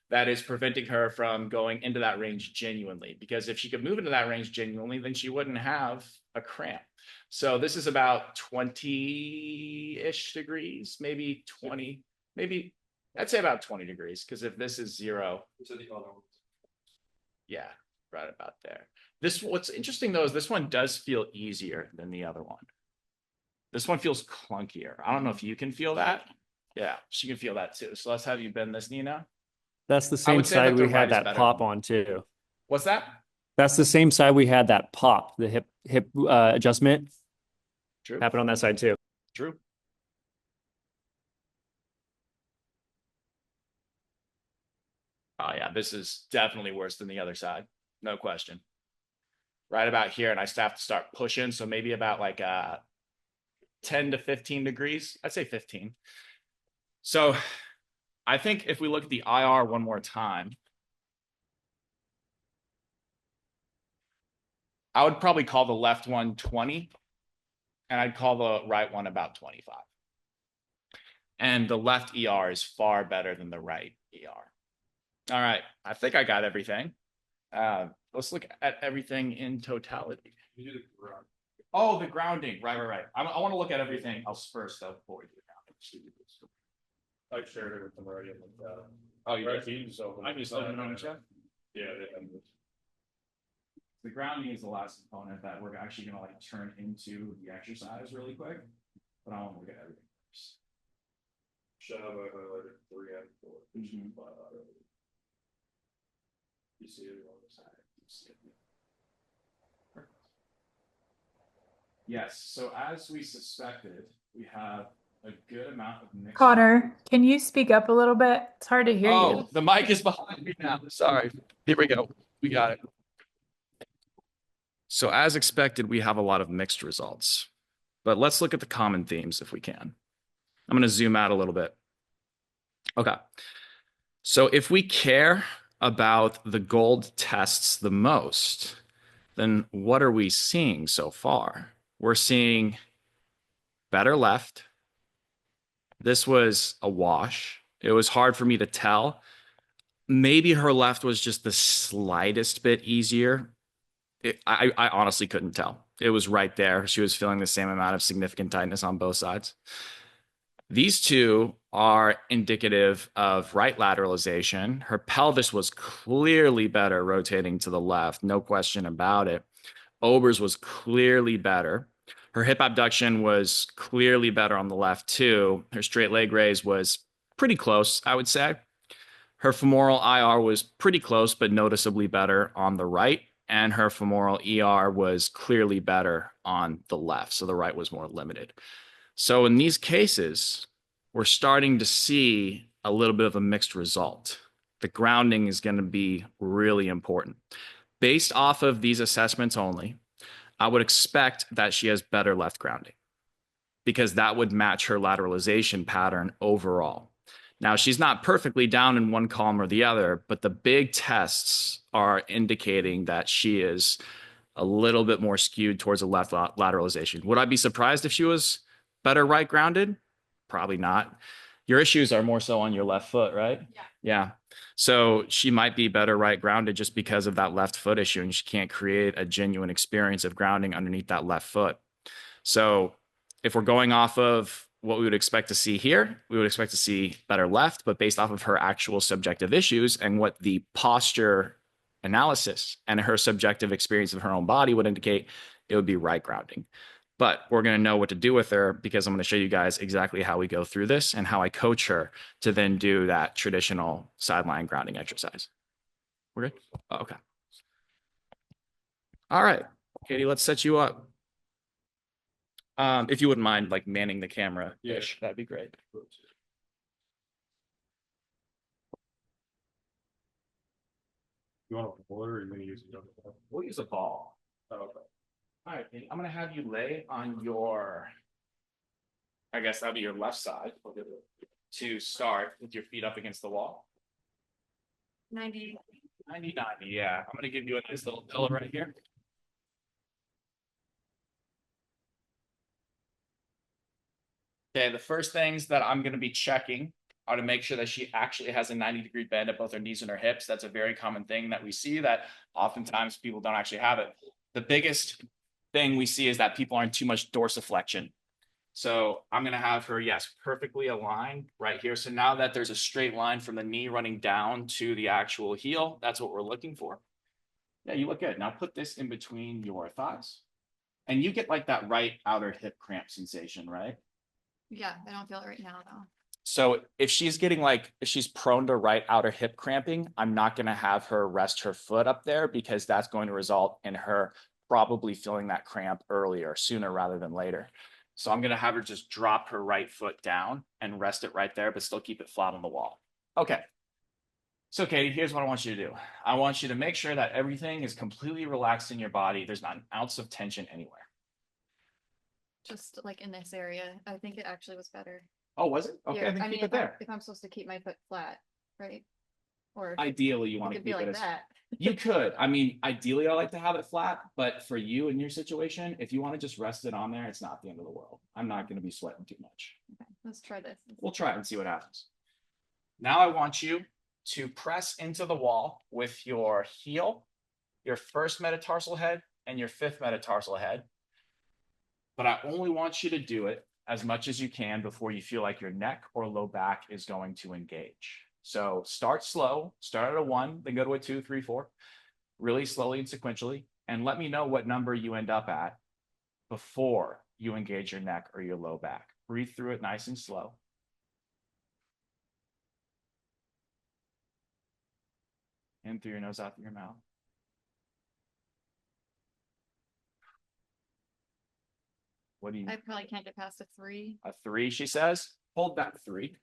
[SPEAKER 2] that is preventing her from going into that range genuinely. Because if she could move into that range genuinely, then she wouldn't have a cramp. So this is about 20-ish degrees, maybe 20, maybe I'd say about 20 degrees. Because if this is 0, yeah, right about there. What's interesting though is this one does feel easier than the other one. This one feels clunkier. I don't know if you can feel that. Yeah, she can feel that too. So let's have you bend this knee now.
[SPEAKER 12] That's the same side we had that pop on too.
[SPEAKER 2] What's that?
[SPEAKER 12] That's the same side we had that pop, the hip adjustment.
[SPEAKER 2] True.
[SPEAKER 12] Happened on that side too.
[SPEAKER 2] True. Oh yeah, this is definitely worse than the other side. No question. Right about here, and I have to start pushing. So maybe about like 10 to 15 degrees. I'd say 15. So I think if we look at the IR one more time, I would probably call the left one 20, and I'd call the right one about 25. And the left ER is far better than the right ER. All right, I think I got everything. Let's look at everything in totality. Oh, the grounding. Right. I want to look at everything else first, though, before we do the grounding.
[SPEAKER 6] I shared it with them already.
[SPEAKER 2] Oh, you got so I just open it on the check.
[SPEAKER 9] Yeah.
[SPEAKER 2] The grounding is the last component that we're actually gonna like turn into the exercise really quick, but I want to look at everything first.
[SPEAKER 9] Should have highlighted 3 and 4. You see it on the side.
[SPEAKER 2] You see it. Perfect. Yes, so as we suspected, we have a good amount of mixed.
[SPEAKER 16] Connor, can you speak up a little bit? It's hard to hear you.
[SPEAKER 2] Oh, the mic is behind me now. Sorry. Here we go. We got it. So as expected, we have a lot of mixed results, but let's look at the common themes if we can. I'm going to zoom out a little bit. Okay. So if we care about the gold tests the most, then what are we seeing so far? We're seeing better left. This was a wash. It was hard for me to tell. Maybe her left was just the slightest bit easier. I honestly couldn't tell. It was right there. She was feeling the same amount of significant tightness on both sides. These two are indicative of right lateralization. Her pelvis was clearly better rotating to the left, no question about it. Ober's was clearly better. Her hip abduction was clearly better on the left too. Her straight leg raise was pretty close, I would say. Her femoral IR was pretty close, but noticeably better on the right. And her femoral ER was clearly better on the left. So the right was more limited. So in these cases, we're starting to see a little bit of a mixed result. The grounding is going to be really important. Based off of these assessments only, I would expect that she has better left grounding because that would match her lateralization pattern overall. Now, she's not perfectly down in one column or the other, but the big tests are indicating that she is a little bit more skewed towards a left lateralization. Would I be surprised if she was better right grounded? Probably not. Your issues are more so on your left foot, right? Yeah. So she might be better right grounded just because of that left foot issue, and she can't create a genuine experience of grounding underneath that left foot. So if we're going off of what we would expect to see here, we would expect to see better left, but based off of her actual subjective issues and what the posture analysis and her subjective experience of her own body would indicate, it would be right grounding. But we're going to know what to do with her because I'm going to show you guys exactly how we go through this and how I coach her to then do that traditional sideline grounding exercise. We're good? Oh, okay. All right, Katie, let's set you up. If you wouldn't mind like manning the camera, that'd be great.
[SPEAKER 9] You want a ball or are you going to use a ball?
[SPEAKER 2] We'll use a ball.
[SPEAKER 9] Oh, okay.
[SPEAKER 2] All right, I'm going to have you lay on your, I guess that'd be your left side to start with your feet up against the wall.
[SPEAKER 10] 90.
[SPEAKER 2] 90, yeah. I'm going to give you a nice little pillow right here. Okay, the first things that I'm going to be checking are to make sure that she actually has a 90-degree bend at both her knees and her hips. That's a very common thing that we see that oftentimes people don't actually have it. The biggest thing we see is that people aren't too much dorsiflexion. So I'm going to have her, yes, perfectly aligned right here. So now that there's a straight line from the knee running down to the actual heel, that's what we're looking for. Yeah, you look good. Now put this in between your thighs. And you get like that right outer hip cramp sensation, right?
[SPEAKER 10] Yeah, I don't feel it right now though.
[SPEAKER 2] So if she's getting like, if she's prone to right outer hip cramping, I'm not going to have her rest her foot up there because that's going to result in her probably feeling that cramp earlier, sooner rather than later. So I'm going to have her just drop her right foot down and rest it right there, but still keep it flat on the wall. Okay. So Katie, here's what I want you to do. I want you to make sure that everything is completely relaxed in your body. There's not an ounce of tension anywhere.
[SPEAKER 10] Just like in this area, I think it actually was better.
[SPEAKER 2] Oh, was it? Okay,
[SPEAKER 10] Yeah,
[SPEAKER 2] then
[SPEAKER 10] I mean,
[SPEAKER 2] keep it there.
[SPEAKER 10] if I'm supposed to keep my foot flat, right? Or
[SPEAKER 2] Ideally, you want to
[SPEAKER 10] it could
[SPEAKER 2] keep
[SPEAKER 10] be
[SPEAKER 2] it
[SPEAKER 10] like
[SPEAKER 2] as
[SPEAKER 10] that.
[SPEAKER 2] you could. I mean, ideally, I like to have it flat, but for you and your situation, if you want to just rest it on there, it's not the end of the world. I'm not going to be sweating too much.
[SPEAKER 10] Okay, let's try this.
[SPEAKER 2] We'll try it and see what happens. Now I want you to press into the wall with your heel, your first metatarsal head, and your fifth metatarsal head. But I only want you to do it as much as you can before you feel like your neck or low back is going to engage. So start slow, start at a 1, then go to a 2, 3, 4, really slowly and sequentially, and let me know what number you end up at before you engage your neck or your low back. Breathe through it nice and slow. In through your nose, out through your mouth. What do you?
[SPEAKER 10] I probably can't get past a 3.
[SPEAKER 2] A 3, she says. Hold that 3.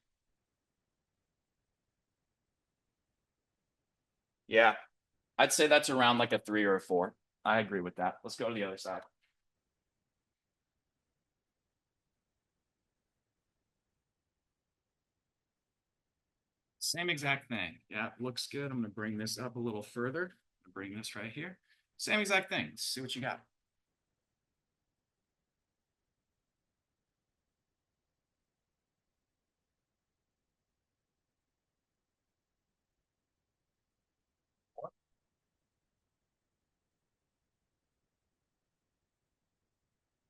[SPEAKER 2] Yeah, I'd say that's around like a 3 or a 4. I agree with that. Let's go to the other side. Same exact thing. Yeah, looks good. I'm going to bring this up a little further. Bring this right here. Same exact thing. Let's see what you got.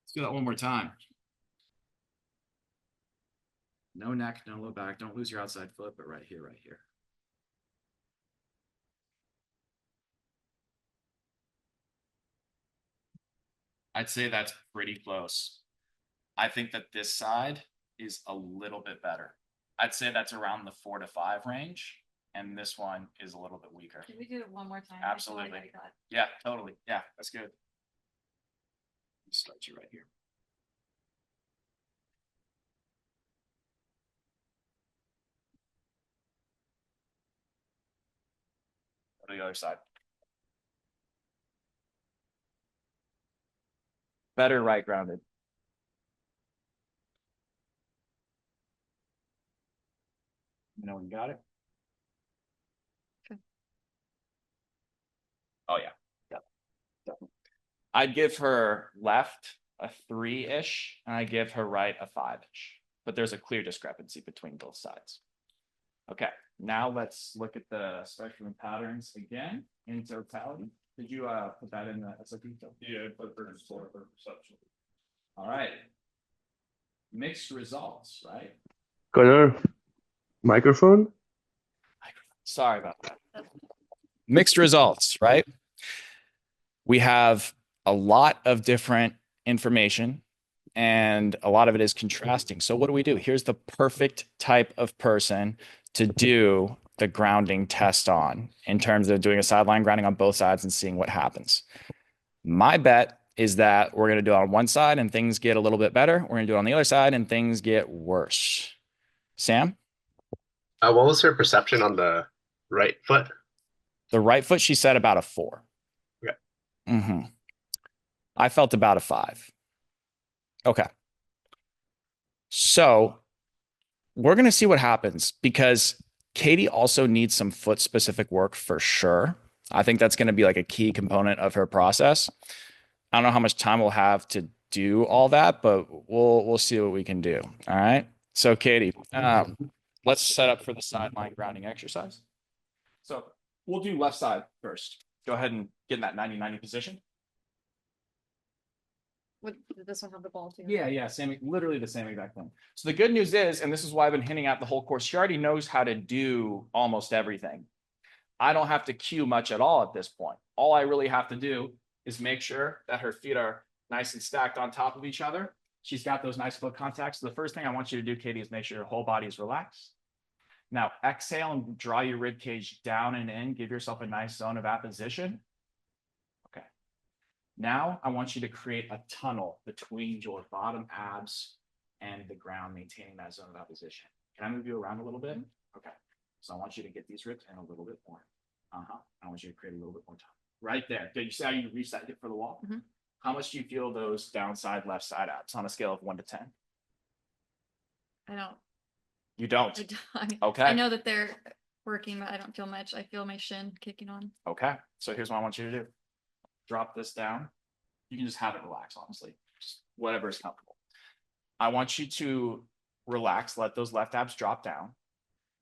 [SPEAKER 2] Let's do that one more time. No neck, no low back. Don't lose your outside foot, but right here, right here. I'd say that's pretty close. I think that this side is a little bit better. I'd say that's around the 4 to 5 range, and this one is a little bit weaker.
[SPEAKER 10] Can we do it one more time?
[SPEAKER 2] Absolutely. Yeah, totally. Yeah, that's good. Start you right here. Go to the other side. Better right grounded. You know when you got it?
[SPEAKER 10] Okay.
[SPEAKER 2] Oh yeah. Yep. Definitely. I'd give her left a 3-ish, and I give her right a 5-ish. But there's a clear discrepancy between both sides. Okay, now let's look at the spectrum and patterns again in totality. Did you put that in the SOP?
[SPEAKER 17] Yeah, but for perception.
[SPEAKER 2] All right. Mixed results, right?
[SPEAKER 13] Connor, microphone?
[SPEAKER 2] Sorry about that. Mixed results, right? We have a lot of different information and a lot of it is contrasting. So what do? Here's the perfect type of person to do the grounding test on in terms of doing a sideline grounding on both sides and seeing what happens. My bet is that we're going to do it on one side and things get a little bit better. We're going to do it on the other side and things get worse. Sam?
[SPEAKER 13] What was her perception on the right foot?
[SPEAKER 2] The right foot, she said about a 4.
[SPEAKER 13] Okay.
[SPEAKER 2] Mm-hmm. I felt about a 5. Okay. So we're going to see what happens because Katie also needs some foot specific work for sure. I think that's going to be like a key component of her process. I don't know how much time we'll have to do all that, but we'll see what we can do. All right. So Katie, let's set up for the sideline grounding exercise. So we'll do left side first. Go ahead and get in that 90-90 position.
[SPEAKER 10] Did this one have the ball too?
[SPEAKER 2] Yeah, same, literally the same exact thing. So the good news is, and this is why I've been hinting at the whole course, she already knows how to do almost everything. I don't have to cue much at all at this point. All I really have to do is make sure that her feet are nice and stacked on top of each other. She's got those nice foot contacts. So the first thing I want you to do, Katie, is make sure your whole body is relaxed. Now exhale and draw your rib cage down and in. Give yourself a nice zone of apposition. Okay. Now I want you to create a tunnel between your bottom abs and the ground, maintaining that zone of apposition. Can I move you around a little bit? Okay. So I want you to get these ribs in a little bit more. I want you to create a little bit more tunnel. Right there. Did you see how you reach that hip for the wall?
[SPEAKER 10] Mm-hmm.
[SPEAKER 2] How much do you feel those downside left side abs on a scale of 1 to 10?
[SPEAKER 10] I don't.
[SPEAKER 2] You don't?
[SPEAKER 10] I don't.
[SPEAKER 2] Okay.
[SPEAKER 10] I know that they're working, but I don't feel much. I feel my shin kicking on.
[SPEAKER 2] Okay. So here's what I want you to do. Drop this down. You can just have it relax, honestly. Just whatever is comfortable. I want you to relax, let those left abs drop down.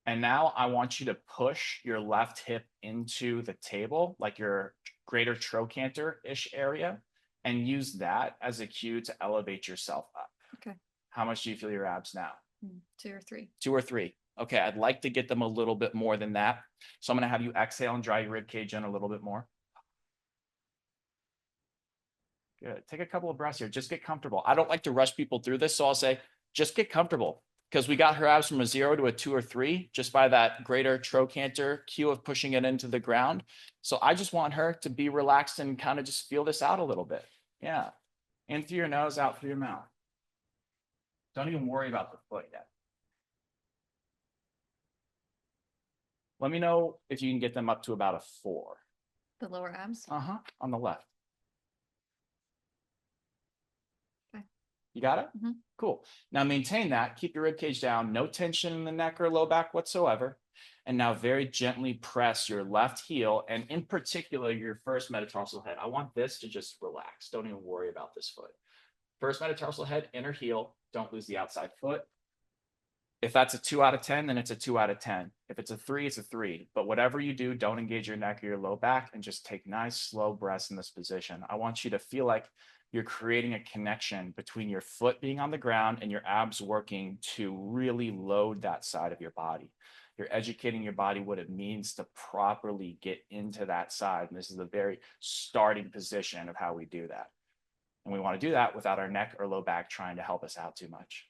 [SPEAKER 2] And now I want you to push your left hip into the table, like your greater trochanter-ish area, and use that as a cue to elevate yourself up.
[SPEAKER 10] Okay.
[SPEAKER 2] How much do you feel your abs now?
[SPEAKER 10] 2 or 3.
[SPEAKER 2] 2 or 3. Okay, I'd like to get them a little bit more than that. So I'm gonna have you exhale and dry your rib cage in a little bit more. Good. Take a couple of breaths here. Just get comfortable. I don't like to rush people through this, so I'll say just get comfortable, because we got her abs from a 0 to a 2 or 3 just by that greater trochanter cue of pushing it into the ground. So I just want her to be relaxed and kind of just feel this out a little bit. Yeah. In through your nose, out through your mouth. Don't even worry about the foot yet. Let me know if you can get them up to about a 4.
[SPEAKER 10] The lower abs.
[SPEAKER 2] On the left.
[SPEAKER 10] Okay.
[SPEAKER 2] You got it? Cool. Now maintain that. Keep your rib cage down. No tension in the neck or low back whatsoever. And now very gently press your left heel, and in particular, your first metatarsal head. I want this to just relax. Don't even worry about this foot. First metatarsal head, inner heel. Don't lose the outside foot. If that's a 2 out of 10, then it's a 2 out of 10. If it's a 3, it's a 3. But whatever you do, don't engage your neck or your low back, and just take nice, slow breaths in this position. I want you to feel like you're creating a connection between your foot being on the ground and your abs working to really load that side of your body. You're educating your body what it means to properly get into that side. And this is the very starting position of how we do that. And we want to do that without our neck or low back trying to help us out too much.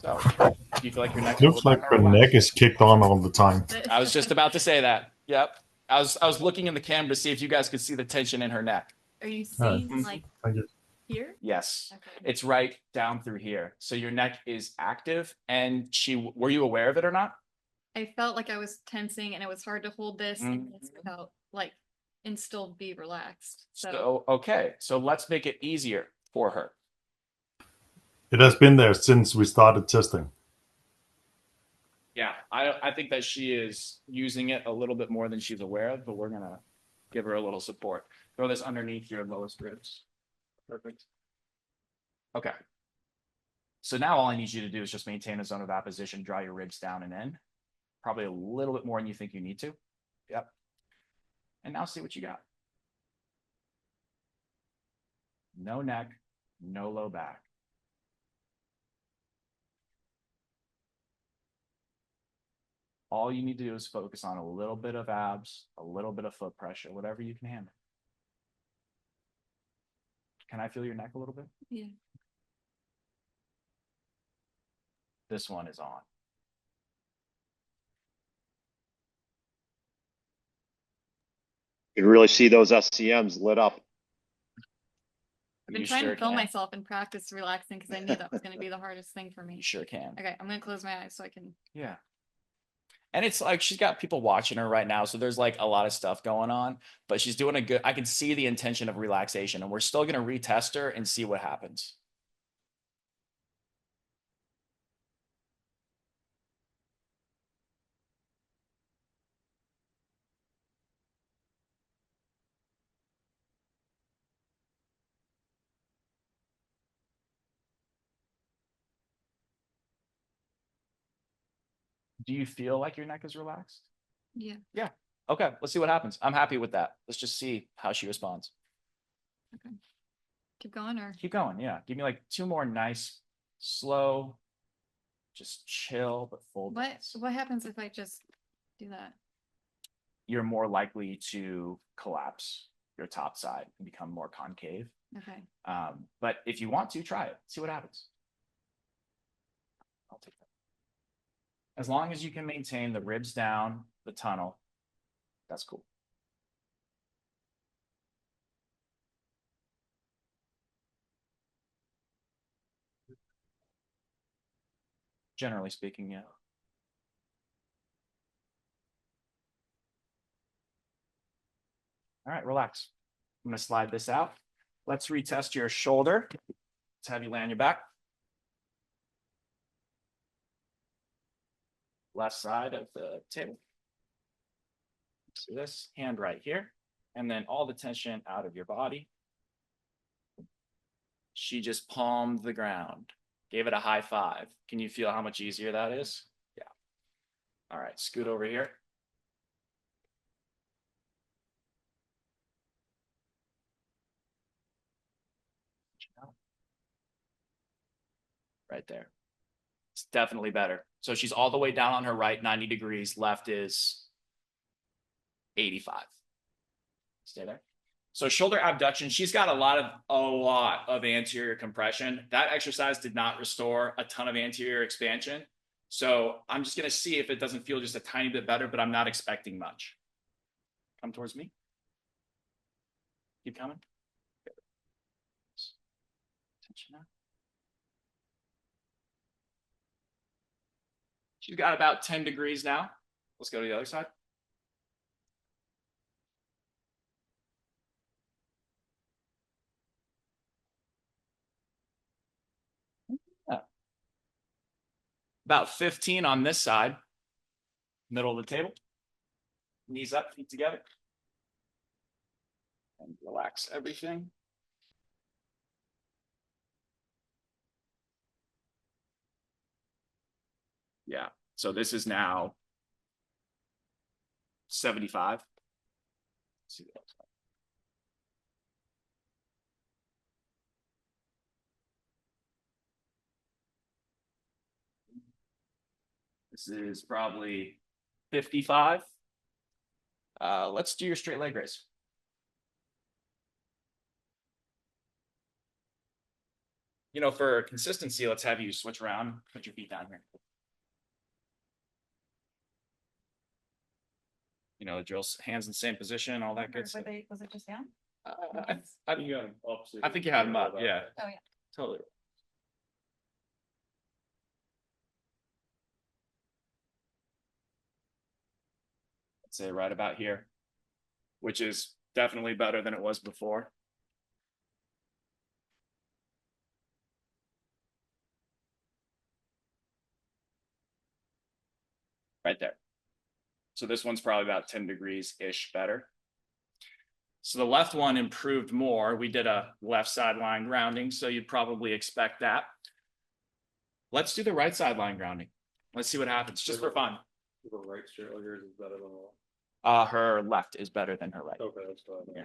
[SPEAKER 2] So, do you feel like your neck
[SPEAKER 17] Looks like her neck is kicked on all the time.
[SPEAKER 2] I was just about to say that. Yep. I was looking in the camera to see if you guys could see the tension in her neck.
[SPEAKER 10] Are you seeing like here?
[SPEAKER 2] Yes.
[SPEAKER 10] Okay.
[SPEAKER 2] It's right down through here. So your neck is active, and were you aware of it or not?
[SPEAKER 10] I felt like I was tensing and it was hard to hold this and this without like and still be relaxed.
[SPEAKER 2] So okay. So let's make it easier for her.
[SPEAKER 17] It has been there since we started testing.
[SPEAKER 2] Yeah, I think that she is using it a little bit more than she's aware of, but we're gonna give her a little support. Throw this underneath your lowest ribs. Perfect. Okay. So now all I need you to do is just maintain a zone of apposition, draw your ribs down and in. Probably a little bit more than you think you need to. Yep. And now see what you got. No neck, no low back. All you need to do is focus on a little bit of abs, a little bit of foot pressure, whatever you can handle. Can I feel your neck a little bit?
[SPEAKER 10] Yeah.
[SPEAKER 2] This one is on.
[SPEAKER 13] You can really see those SCMs lit up.
[SPEAKER 10] I've been trying to film myself in practice relaxing because I knew that was going to be the hardest thing for me.
[SPEAKER 2] You sure can.
[SPEAKER 10] Okay, I'm going to close my eyes so I can.
[SPEAKER 2] Yeah. And it's like she's got people watching her right now, so there's like a lot of stuff going on, but she's doing a good, I can see the intention of relaxation, and we're still going to retest her and see what happens. Do you feel like your neck is relaxed?
[SPEAKER 10] Yeah.
[SPEAKER 2] Yeah. Okay, let's see what happens. I'm happy with that. Let's just see how she responds.
[SPEAKER 10] Okay. Keep going or?
[SPEAKER 2] Keep going, yeah. Give me like 2 more nice, slow, just chill but full breaths.
[SPEAKER 10] What happens if I just do that?
[SPEAKER 2] You're more likely to collapse your top side and become more concave.
[SPEAKER 10] Okay.
[SPEAKER 2] But if you want to, try it. See what happens. I'll take that. As long as you can maintain the ribs down, the tunnel, that's cool. Generally speaking, yeah. All right, relax. I'm going to slide this out. Let's retest your shoulder. Let's have you lay on your back. Left side of the table. So this hand right here, and then all the tension out of your body. She just palmed the ground, gave it a high five. Can you feel how much easier that is? Yeah. All right, scoot over here. right there. It's definitely better. So she's all the way down on her right, 90 degrees. Left is 85. Stay there. So shoulder abduction, she's got a lot of anterior compression. That exercise did not restore a ton of anterior expansion. So I'm just gonna see if it doesn't feel just a tiny bit better, but I'm not expecting much. Come towards me. Keep coming. Tension out. She's got about 10 degrees now. Let's go to the other side. Yeah. About 15 on this side, middle of the table. Knees up, feet together. And relax everything. Yeah, so this is now 75. Let's see what else. This is probably 55. Let's do your straight leg raise. You know, for consistency, let's have you switch around, put your feet down here. You know, the drills, hands in the same position, all that good stuff.
[SPEAKER 10] Was it just down?
[SPEAKER 2] I think you had them opposite. I think you had them up, yeah.
[SPEAKER 10] Oh, yeah.
[SPEAKER 2] Totally. Let's say right about here, which is definitely better than it was before. Right there. So this one's probably about 10 degrees-ish better. So the left one improved more. We did a left sideline grounding, so you'd probably expect that. Let's do the right sideline grounding. Let's see what happens, just for fun.
[SPEAKER 17] The right straight leg raise is better than the left.
[SPEAKER 2] Her left is better than her right.
[SPEAKER 17] Okay, that's fine.
[SPEAKER 2] Yeah.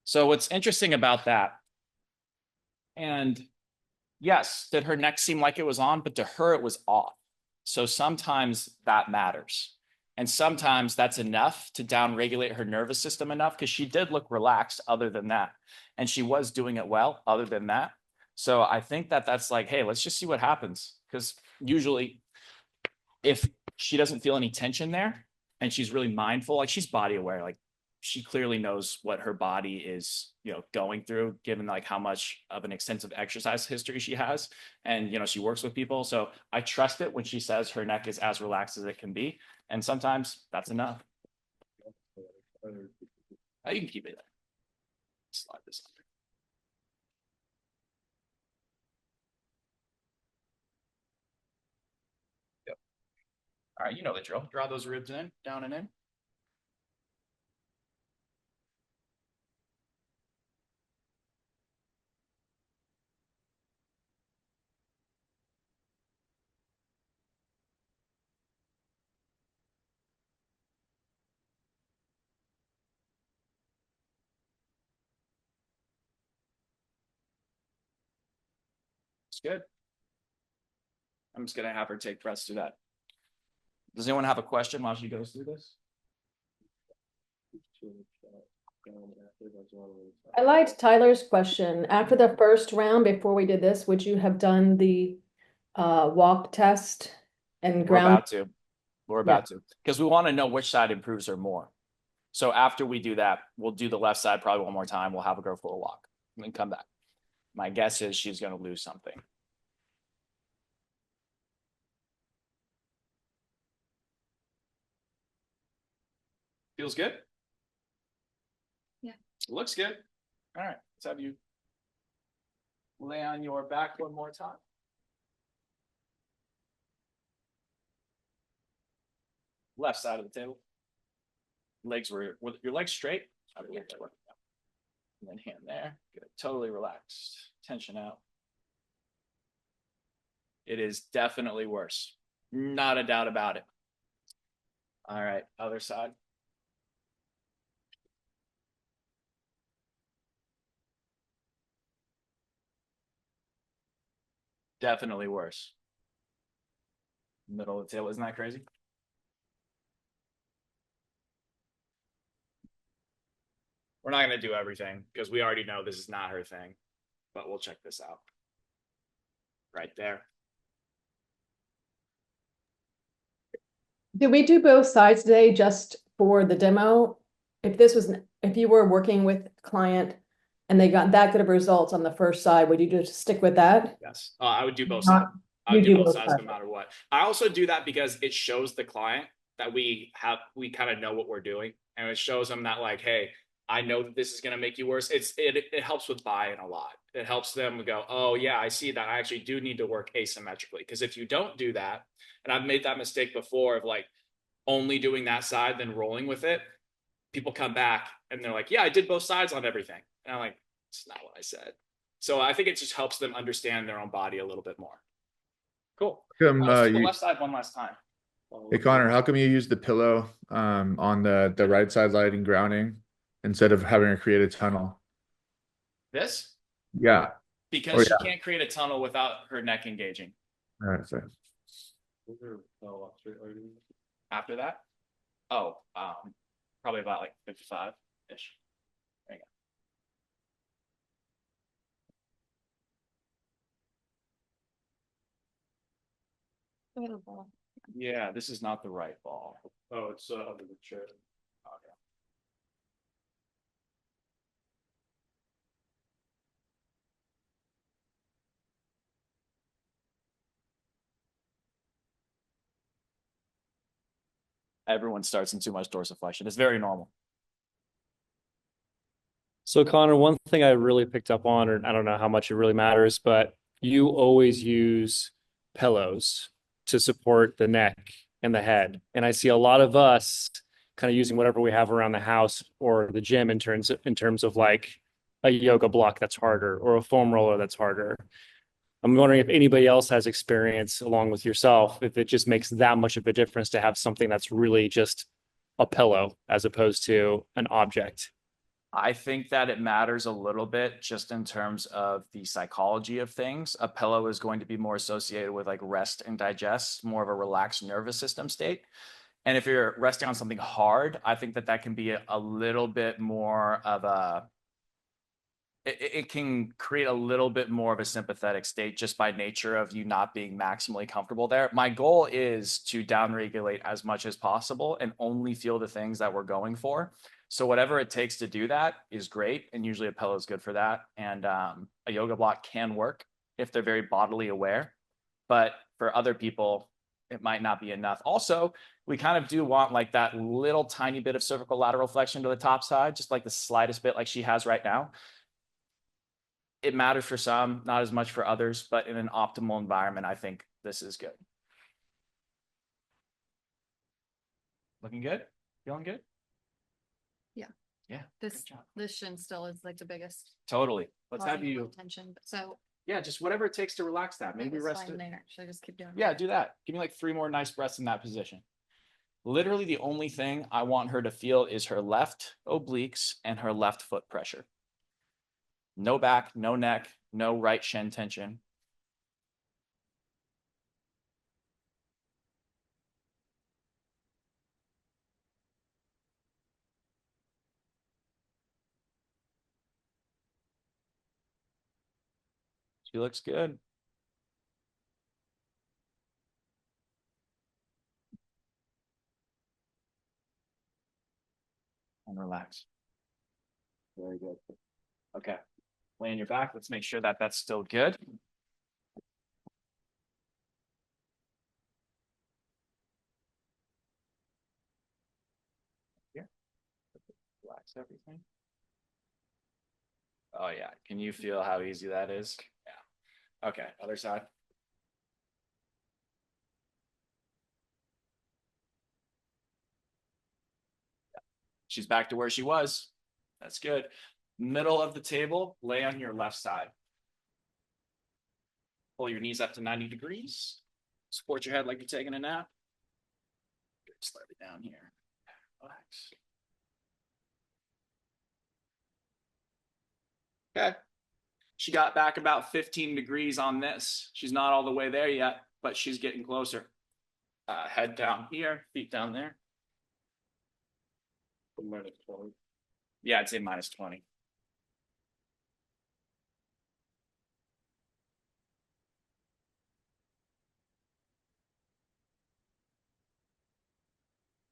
[SPEAKER 2] So what's interesting about that, and yes, did her neck seem like it was on, but to her it was off. So sometimes that matters. And sometimes that's enough to downregulate her nervous system enough, because she did look relaxed other than that. And she was doing it well other than that. So I think that that's like, hey, let's just see what happens. Because usually if she doesn't feel any tension there and she's really mindful, like she's body aware, like she clearly knows what her body is, you know, going through, given like how much of an extensive exercise history she has. And, you know, she works with people. So I trust it when she says her neck is as relaxed as it can be. And sometimes that's enough. Oh, you can keep it there. Slide this under. Yep. All right, you know the drill. Draw those ribs in, down and in. It's good. I'm just going to have her take breaths through that. Does anyone have a question while she goes through this?
[SPEAKER 11] I liked Tyler's question. After the first round, before we did this, would you have done the walk test and ground?
[SPEAKER 2] We're about to, because we want to know which side improves her more. So after we do that, we'll do the left side probably one more time. We'll have her go for a walk and then come back. My guess is she's going to lose something. Feels good?
[SPEAKER 10] Yeah.
[SPEAKER 2] Looks good. All right, let's have you lay on your back one more time. Left side of the table. Legs were with your legs straight. And then hand there. Good. Totally relaxed. Tension out. It is definitely worse. Not a doubt about it. All right, other side. Definitely worse. Middle of the table, isn't that crazy? We're not going to do everything because we already know this is not her thing, but we'll check this out. Right there.
[SPEAKER 11] Did we do both sides today just for the demo? If you were working with a client and they got that good of results on the first side, would you just stick with that?
[SPEAKER 2] Yes. I would do both
[SPEAKER 11] Not-
[SPEAKER 2] sides. I would
[SPEAKER 11] you
[SPEAKER 2] do
[SPEAKER 11] do
[SPEAKER 2] both
[SPEAKER 11] both
[SPEAKER 2] sides no
[SPEAKER 11] sides.
[SPEAKER 2] matter what. I also do that because it shows the client that we kind of know what we're doing. And it shows them that like, hey, I know that this is going to make you worse. It helps with buy-in a lot. It helps them go, oh yeah, I see that I actually do need to work asymmetrically. Because if you don't do that, and I've made that mistake before of like only doing that side, then rolling with it, people come back and they're like, yeah, I did both sides on everything. And I'm like, it's not what I said. So I think it just helps them understand their own body a little bit more. Cool. Let's do the left side one last time.
[SPEAKER 15] Hey Connor, how come you use the pillow on the right side lighting grounding instead of having her create a tunnel?
[SPEAKER 2] This?
[SPEAKER 15] Yeah.
[SPEAKER 2] Because she
[SPEAKER 15] yeah.
[SPEAKER 2] can't create a tunnel without her neck engaging.
[SPEAKER 15] All right, so.
[SPEAKER 2] After that? Oh, probably about like 55-ish. There you go. Yeah, this is not the right ball.
[SPEAKER 17] Oh, it's under the chair.
[SPEAKER 2] Okay. Everyone starts in too much dorsiflexion. It's very normal.
[SPEAKER 12] So Connor, one thing I really picked up on, or I don't know how much it really matters, but you always use pillows to support the neck and the head. And I see a lot of us kind of using whatever we have around the house or the gym in terms of like a yoga block that's harder or a foam roller that's harder. I'm wondering if anybody else has experience along with yourself, if it just makes that much of a difference to have something that's really just a pillow as opposed to an object.
[SPEAKER 2] I think that it matters a little bit just in terms of the psychology of things. A pillow is going to be more associated with like rest and digest, more of a relaxed nervous system state. And if you're resting on something hard, I think that can be a little bit more of it can create a little bit more of a sympathetic state just by nature of you not being maximally comfortable there. My goal is to downregulate as much as possible and only feel the things that we're going for. So whatever it takes to do that is great. And usually a pillow is good for that. And a yoga block can work if they're very bodily aware. But for other people, it might not be enough. Also, we kind of do want like that little tiny bit of cervical lateral flexion to the top side, just like the slightest bit like she has right now. It matters for some, not as much for others, but in an optimal environment, I think this is good. Looking good? Feeling good?
[SPEAKER 10] Yeah.
[SPEAKER 2] Yeah.
[SPEAKER 10] This shin still is like the biggest.
[SPEAKER 2] Totally. Let's have you.
[SPEAKER 10] Tension. So
[SPEAKER 2] Yeah, just whatever it takes to relax that. Maybe rest it.
[SPEAKER 10] there. Should I just keep doing
[SPEAKER 2] Yeah, do that. Give me like 3 more nice breaths in that position. Literally the only thing I want her to feel is her left obliques and her left foot pressure. No back, no neck, no right shin tension. She looks good. And relax. Very good. Okay. Lay on your back. Let's make sure that that's still good. Here. Relax everything. Oh yeah. Can you feel how easy that is? Yeah. Okay. Other side. She's back to where she was. That's good. Middle of the table, lay on your left side. Pull your knees up to 90 degrees. Support your head like you're taking a nap. Good. Slightly down here. Relax. Okay. She got back about 15 degrees on this. She's not all the way there yet, but she's getting closer. Head down here, feet down there. Yeah, I'd say minus 20.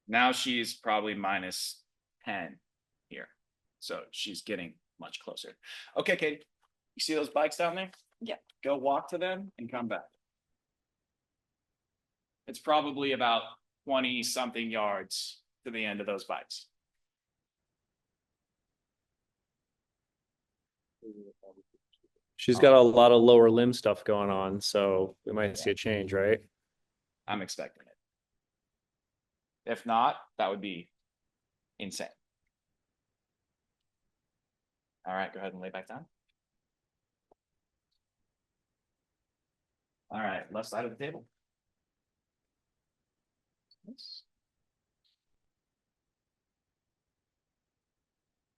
[SPEAKER 2] Now she's probably minus 10 here. So she's getting much closer. Okay, Katie, you see those bikes down there?
[SPEAKER 10] Yeah.
[SPEAKER 2] Go walk to them and come back. It's probably about 20 something yards to the end of those bikes.
[SPEAKER 12] She's got a lot of lower limb stuff going on, so we might see a change, right?
[SPEAKER 2] I'm expecting it. If not, that would be insane. All right, go ahead and lay back down. All right, left side of the table.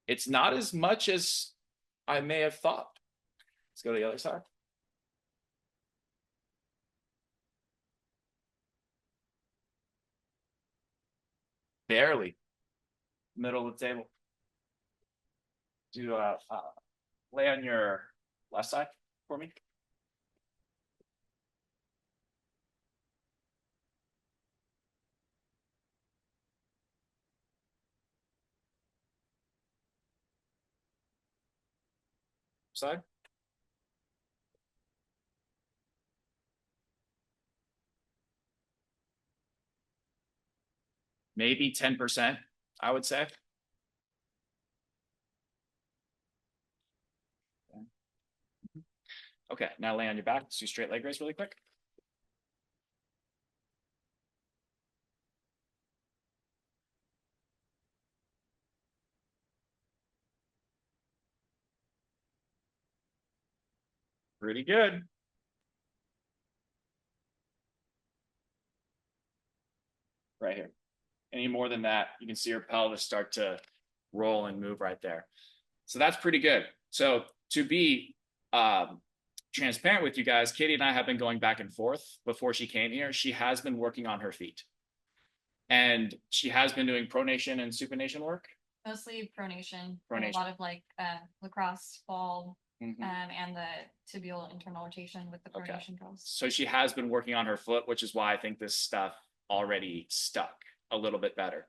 [SPEAKER 2] It's not as much as I may have thought. Let's go to the other side. Barely. Middle of the table. Do lay on your left side for me. Side. Maybe 10%, I would say. Okay, now lay on your back. Let's do straight leg raise really quick. Pretty good. Right here. Any more than that, you can see her pelvis start to roll and move right there. So that's pretty good. So to be transparent with you guys, Katie and I have been going back and forth before she came here. She has been working on her feet. And she has been doing pronation and supination work.
[SPEAKER 10] Mostly pronation.
[SPEAKER 2] Pronation.
[SPEAKER 10] And a lot of like lacrosse ball
[SPEAKER 2] Mhm.
[SPEAKER 10] and the tibial internal rotation with the pronation drills.
[SPEAKER 2] So she has been working on her foot, which is why I think this stuff already stuck a little bit better.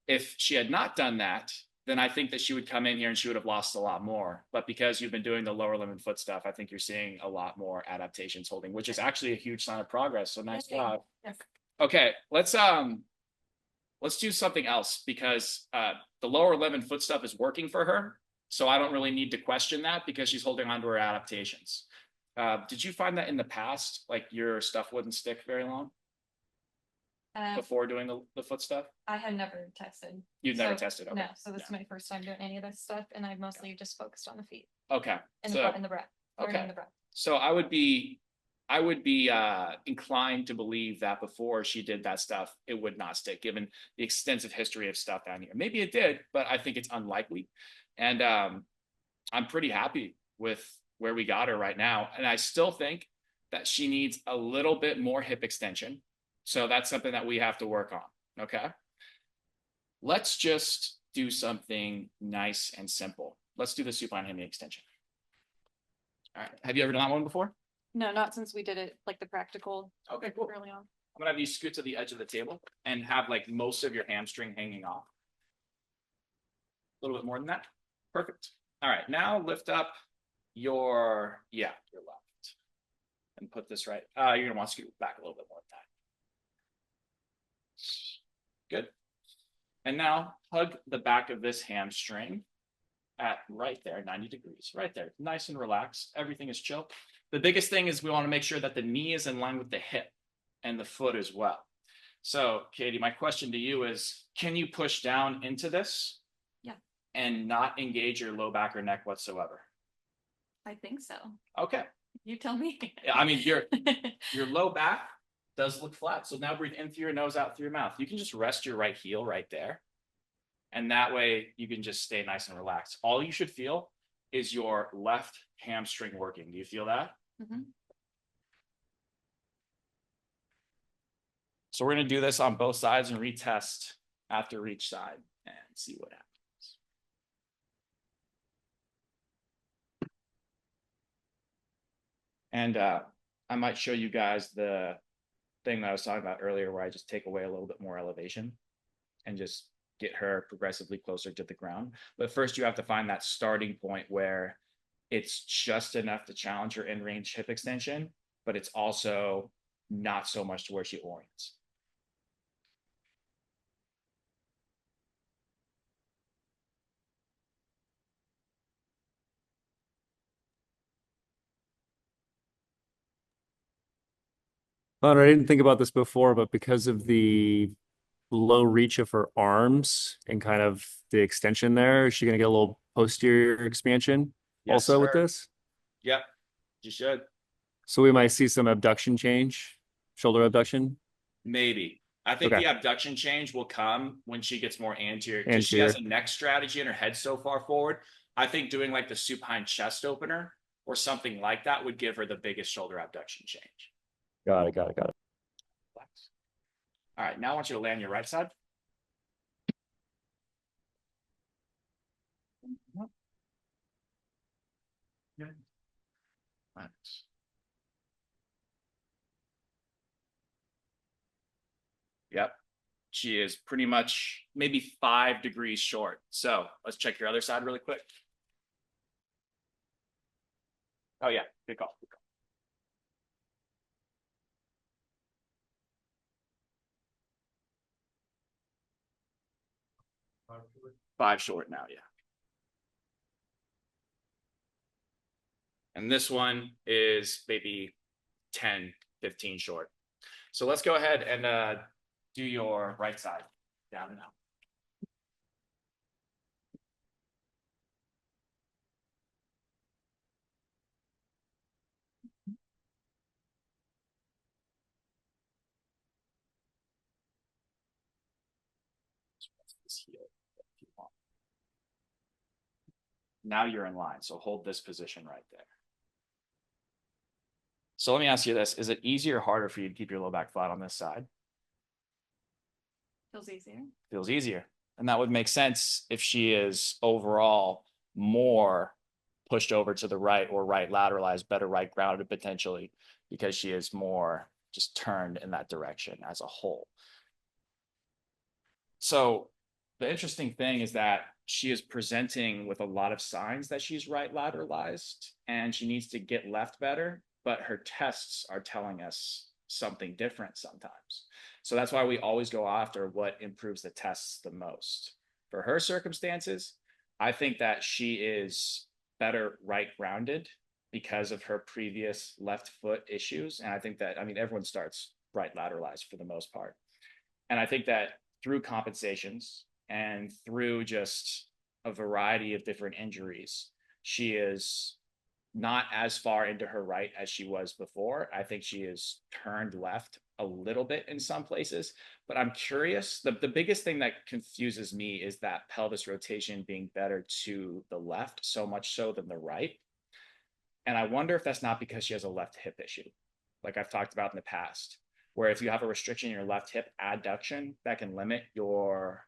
[SPEAKER 2] If she had not done that, then I think that she would come in here and she would have lost a lot more. But because you've been doing the lower limb and foot stuff, I think you're seeing a lot more adaptations holding, which is actually a huge sign of progress. So nice job.
[SPEAKER 10] Yes.
[SPEAKER 2] Okay, let's do something else because the lower limb and foot stuff is working for her. So I don't really need to question that because she's holding on to her adaptations. Did you find that in the past, like your stuff wouldn't stick very long before doing the foot stuff?
[SPEAKER 10] I had never tested.
[SPEAKER 2] You've never tested, okay.
[SPEAKER 10] No, so this is my first time doing any of this stuff, and I've mostly just focused on the feet
[SPEAKER 2] Okay.
[SPEAKER 10] and
[SPEAKER 2] So,
[SPEAKER 10] the breath. Learning the breath.
[SPEAKER 2] so I would be inclined to believe that before she did that stuff, it would not stick, given the extensive history of stuff down here. Maybe it did, but I think it's unlikely. And I'm pretty happy with where we got her right now. And I still think that she needs a little bit more hip extension. So that's something that we have to work on. Okay. Let's just do something nice and simple. Let's do the supine hammy extension. All right. Have you ever done that one before?
[SPEAKER 10] No, not since we did it like the practical.
[SPEAKER 2] Okay, cool.
[SPEAKER 10] Early on.
[SPEAKER 2] I'm gonna have you scoot to the edge of the table and have like most of your hamstring hanging off. A little bit more than that. Perfect. All right, now lift up your left and put this right. You're gonna want to scoot back a little bit more than that. Good. And now hug the back of this hamstring at right there, 90 degrees, right there. Nice and relaxed. Everything is chill. The biggest thing is we want to make sure that the knee is in line with the hip and the foot as well. So, Katie, my question to you is, can you push down into this?
[SPEAKER 10] Yeah.
[SPEAKER 2] And not engage your low back or neck whatsoever?
[SPEAKER 10] I think so.
[SPEAKER 2] Okay.
[SPEAKER 10] You tell me.
[SPEAKER 2] I mean, your low back does look flat. So now breathe in through your nose, out through your mouth. You can just rest your right heel right there. And that way you can just stay nice and relaxed. All you should feel is your left hamstring working? Do you feel that? So we're going to do this on both sides and retest after each side and see what happens. And I might show you guys the thing that I was talking about earlier where I just take away a little bit more elevation and just get her progressively closer to the ground. But first you have to find that starting point where it's just enough to challenge her in-range hip extension, but it's also not so much to where she orients.
[SPEAKER 12] Connor, I didn't think about this before, but because of the low reach of her arms and kind of the extension there, is she going to get a little posterior expansion also with this?
[SPEAKER 2] Yep, you should.
[SPEAKER 12] So we might see some abduction change, shoulder abduction.
[SPEAKER 2] Maybe. I think the abduction change will come when she gets more anterior because she has a neck strategy and her head so far forward. I think doing like the supine chest opener or something like that would give her the biggest shoulder abduction change.
[SPEAKER 12] Got it.
[SPEAKER 2] All right, now I want you to land your right side. Good. Nice. Yep. She is pretty much maybe 5 degrees short. So let's check your other side really quick. Oh yeah, good call. Good call. Five short now, yeah. And this one is maybe 10, 15 short. So let's go ahead and do your right side. Down and up. This heel if you want. Now you're in line, so hold this position right there. So let me ask you this. Is it easier or harder for you to keep your low back flat on this side?
[SPEAKER 10] Feels easier.
[SPEAKER 2] Feels easier. And that would make sense if she is overall more pushed over to the right or right lateralized, better right grounded potentially, because she is more just turned in that direction as a whole. So the interesting thing is that she is presenting with a lot of signs that she's right lateralized and she needs to get left better, but her tests are telling us something different sometimes. So that's why we always go after what improves the tests the most. For her circumstances, I think that she is better right grounded because of her previous left foot issues. And I think that, I mean, everyone starts right lateralized for the most part. And I think that through compensations and through just a variety of different injuries, she is not as far into her right as she was before. I think she is turned left a little bit in some places, but I'm curious. The biggest thing that confuses me is that pelvis rotation being better to the left, so much so than the right. And I wonder if that's not because she has a left hip issue, like I've talked about in the past, where if you have a restriction in your left hip adduction, that can limit your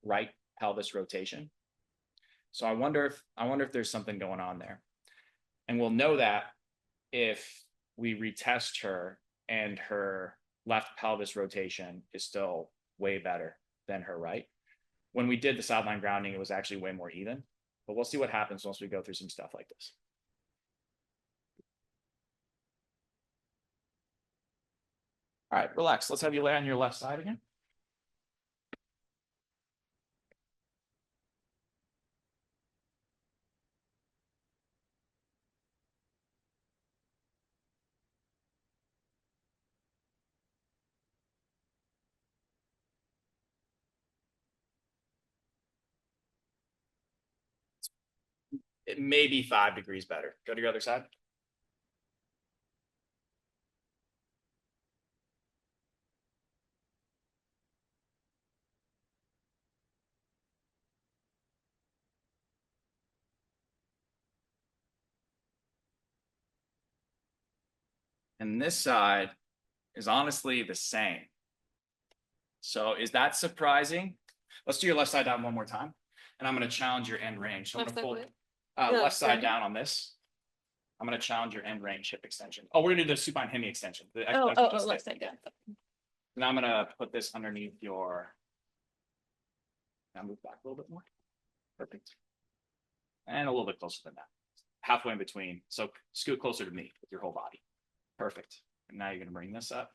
[SPEAKER 2] right pelvis rotation. So I wonder if there's something going on there. And we'll know that if we retest her and her left pelvis rotation is still way better than her right. When we did the sideline grounding, it was actually way more even, but we'll see what happens once we go through some stuff like this. All right, relax. Let's have you lay on your left side again. It may be 5 degrees better. Go to your other side. And this side is honestly the same. So is that surprising? Let's do your left side down one more time. And I'm going to challenge your end range. So I'm going to fold left side down on this. I'm going to challenge your end range hip extension. Oh, we're going to do the supine hemi extension.
[SPEAKER 10] Left side down.
[SPEAKER 2] And I'm going to put this underneath your. Now move back a little bit more. Perfect. And a little bit closer than that. Halfway in between. So scoot closer to me with your whole body. Perfect. And now you're going to bring this up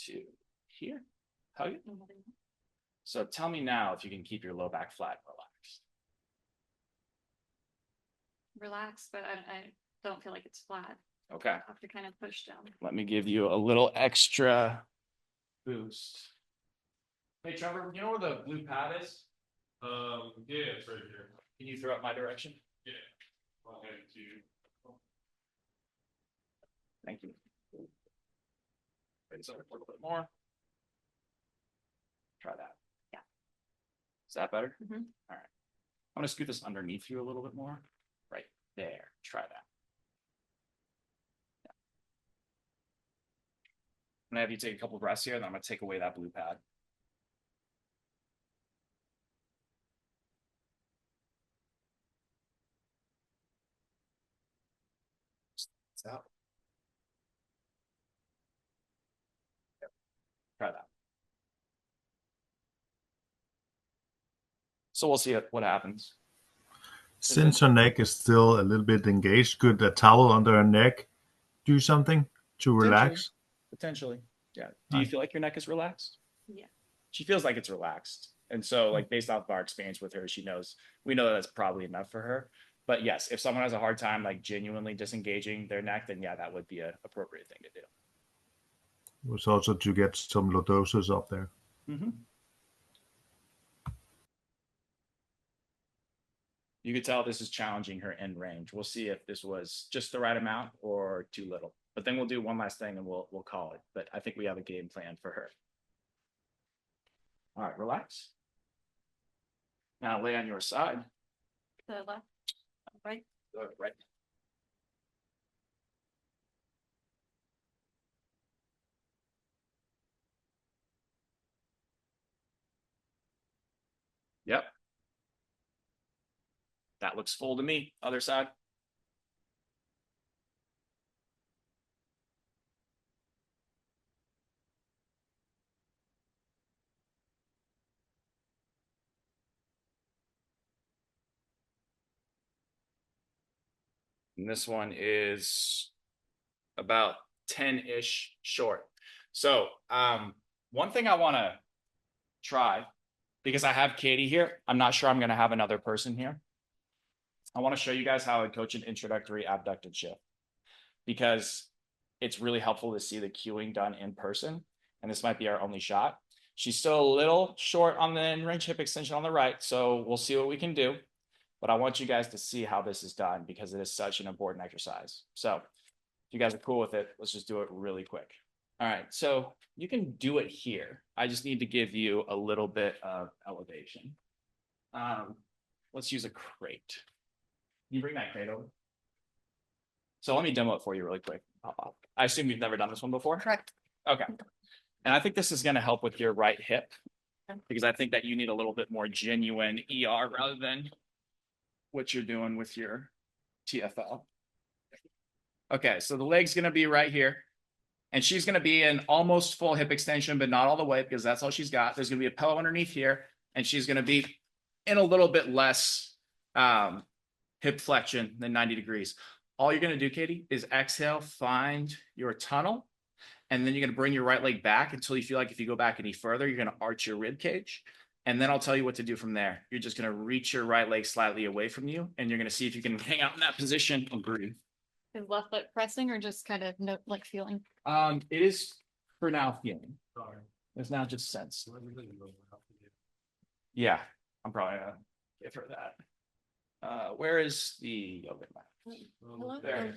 [SPEAKER 2] to here. Hug it. So tell me now if you can keep your low back flat and relaxed.
[SPEAKER 10] Relax, but I don't feel like it's flat.
[SPEAKER 2] Okay.
[SPEAKER 10] I have to kind of push down.
[SPEAKER 2] Let me give you a little extra boost. Hey, Trevor, you know where the blue pad is?
[SPEAKER 17] Yeah, it's right here.
[SPEAKER 2] Can you throw it my direction?
[SPEAKER 17] Yeah. I'll hand it to you.
[SPEAKER 2] Thank you. Raise up a little bit more. Try that.
[SPEAKER 10] Yeah.
[SPEAKER 2] Is that better?
[SPEAKER 10] Mm-hmm.
[SPEAKER 2] All right. I'm going to scoot this underneath you a little bit more. Right there. Try that. Yeah. I'm going to have you take a couple breaths here, then I'm going to take away that blue pad. It's out. Yep. Try that. So we'll see what happens.
[SPEAKER 17] Since her neck is still a little bit engaged, could a towel under her neck do something to relax?
[SPEAKER 2] Potentially. Yeah. Do you feel like your neck is relaxed?
[SPEAKER 10] Yeah.
[SPEAKER 2] She feels like it's relaxed. And so, like, based off of our experience with her, we know that's probably enough for her. But yes, if someone has a hard time, like, genuinely disengaging their neck, then yeah, that would be an appropriate thing to do.
[SPEAKER 17] It was also to get some lordosis up there.
[SPEAKER 2] Mm-hmm. You could tell this is challenging her end range. We'll see if this was just the right amount or too little. But then we'll do one last thing and we'll call it. But I think we have a game plan for her. All right, relax. Now lay on your side.
[SPEAKER 10] The left, right.
[SPEAKER 2] Right. Yep. That looks full to me. Other side. And this one is about 10-ish short. So one thing I want to try, because I have Katie here, I'm not sure I'm going to have another person here. I want to show you guys how I coach an introductory abducted shift, because it's really helpful to see the cueing done in person. And this might be our only shot. She's still a little short on the end range hip extension on the right. So we'll see what we can do. But I want you guys to see how this is done because it is such an important exercise. So if you guys are cool with it, let's just do it really quick. All right, so you can do it here. I just need to give you a little bit of elevation. Let's use a crate. Can you bring that crate over? So let me demo it for you really quick. I assume you've never done this one before?
[SPEAKER 10] Correct.
[SPEAKER 2] Okay. And I think this is going to help with your right hip because I think that you need a little bit more genuine ER rather than what you're doing with your TFL. Okay, so the leg's going to be right here. And she's going to be in almost full hip extension, but not all the way because that's all she's got. There's going to be a pillow underneath here. And she's going to be in a little bit less hip flexion than 90 degrees. All you're going to do, Katie, is exhale, find your tunnel. And then you're going to bring your right leg back until you feel like if you go back any further, you're going to arch your rib cage. And then I'll tell you what to do from there. You're just going to reach your right leg slightly away from you. And you're going to see if you can hang out in that position and breathe.
[SPEAKER 10] Is left foot pressing or just kind of like feeling?
[SPEAKER 2] It is for now feeling. It's now just sense. Yeah, I'm probably going to give her that. Where is the yoga mat?
[SPEAKER 10] Hello?
[SPEAKER 2] There.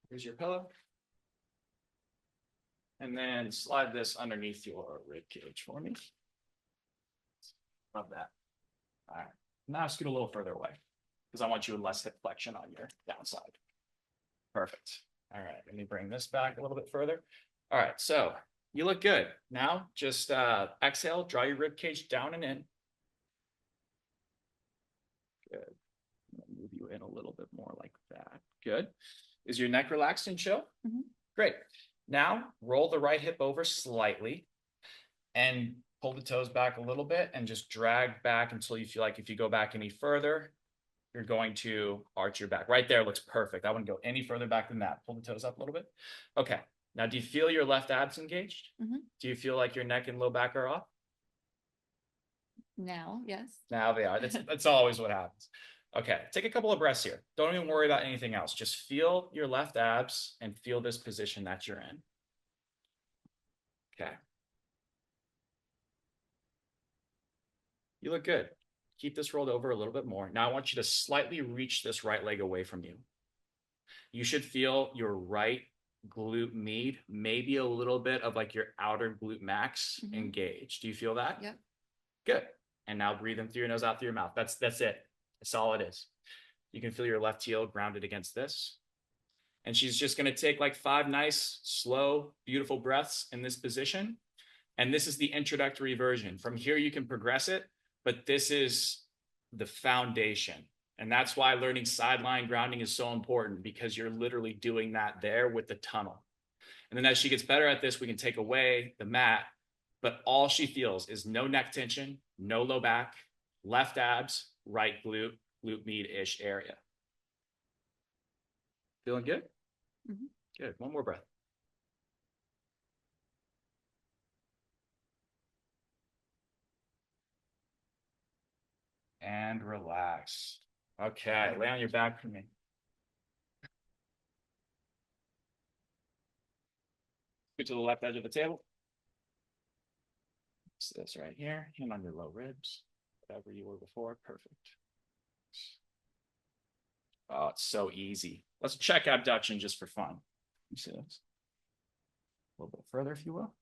[SPEAKER 2] Here's your pillow. And then slide this underneath your rib cage for me. Love that. All right. Now scoot a little further away because I want you in less hip flexion on your downside. Perfect. All right, let me bring this back a little bit further. All right, so you look good. Now just exhale, draw your rib cage down and in. Good. Move you in a little bit more like that. Good. Is your neck relaxed and chill? Great. Now roll the right hip over slightly and pull the toes back a little bit and just drag back until you feel like if you go back any further, you're going to arch your back. Right there looks perfect. I wouldn't go any further back than that. Pull the toes up a little bit. Okay. Now, do you feel your left abs engaged? Do you feel like your neck and low back are off?
[SPEAKER 10] Now, yes.
[SPEAKER 2] Now they are. That's always what happens. Okay, take a couple of breaths here. Don't even worry about anything else. Just feel your left abs and feel this position that you're in. Okay. You look good. Keep this rolled over a little bit more. Now I want you to slightly reach this right leg away from you. You should feel your right glute med, maybe a little bit of like your outer glute max engaged. Do you feel that?
[SPEAKER 10] Yep.
[SPEAKER 2] Good. And now breathe in through your nose, out through your mouth. That's it. That's all it is. You can feel your left heel grounded against this. And she's just going to take like 5 nice, slow, beautiful breaths in this position. And this is the introductory version. From here, you can progress it, but this is the foundation. And that's why learning sideline grounding is so important, because you're literally doing that there with the tunnel. And then as she gets better at this, we can take away the mat, but all she feels is no neck tension, no low back, left abs, right glute, glute med-ish area. Feeling good? Good. One more breath. And relax. Okay, lay on your back for me. Go to the left edge of the table. So this right here, hand on your low ribs, whatever you were before, perfect. Oh, it's so easy. Let's check abduction just for fun. You see this? A little bit further, if you will.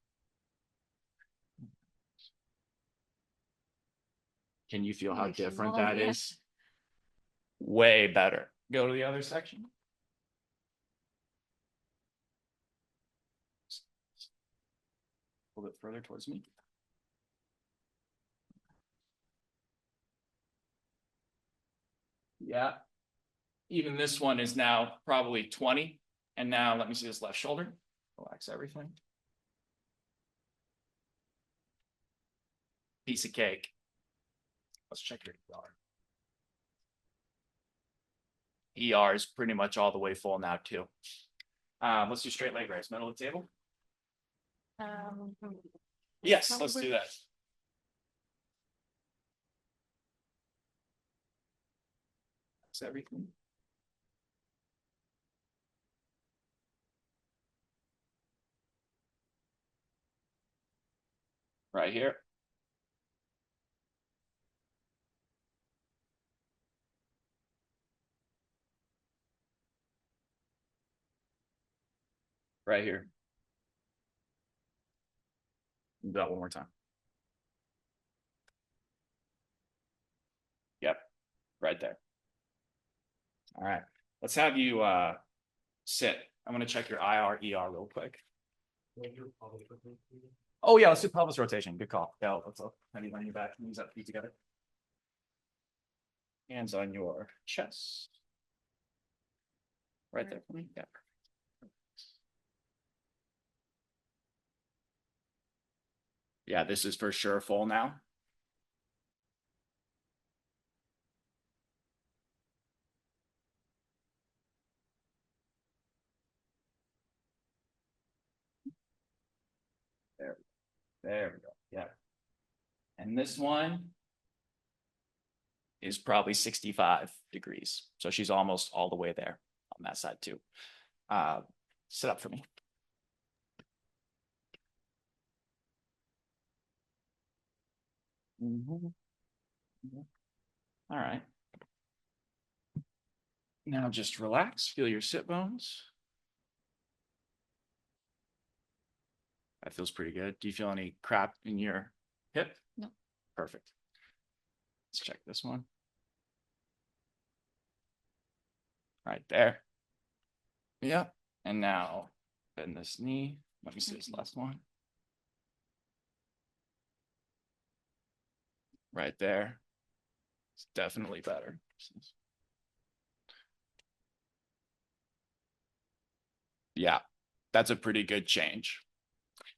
[SPEAKER 2] Can you feel how different that is? Way better. Go to the other section. A little bit further towards me. Yeah. Even this one is now probably 20. And now let me see this left shoulder. Relax everything. Piece of cake. Let's check your ER. ER is pretty much all the way full now too. Let's do straight leg raise, middle of the table. Yes, let's do that. That's everything. Right here. Right here. Do that one more time. Yep, right there. All right, let's have you sit. I'm gonna check your IR, ER real quick. Oh yeah, let's do pelvis rotation. Good call. Yeah, let's have you on your back. Knees up, feet together. Hands on your chest. Right there for me. Yeah. Yeah, this is for sure full now. There we go. Yeah. And this one is probably 65 degrees. So she's almost all the way there on that side too. Sit up for me. All right. Now just relax, feel your sit bones. That feels pretty good. Do you feel any crap in your hip?
[SPEAKER 10] No.
[SPEAKER 2] Perfect. Let's check this one. Right there. Yeah. And now bend this knee. Let me see this last one. Right there. It's definitely better. Yeah, that's a pretty good change.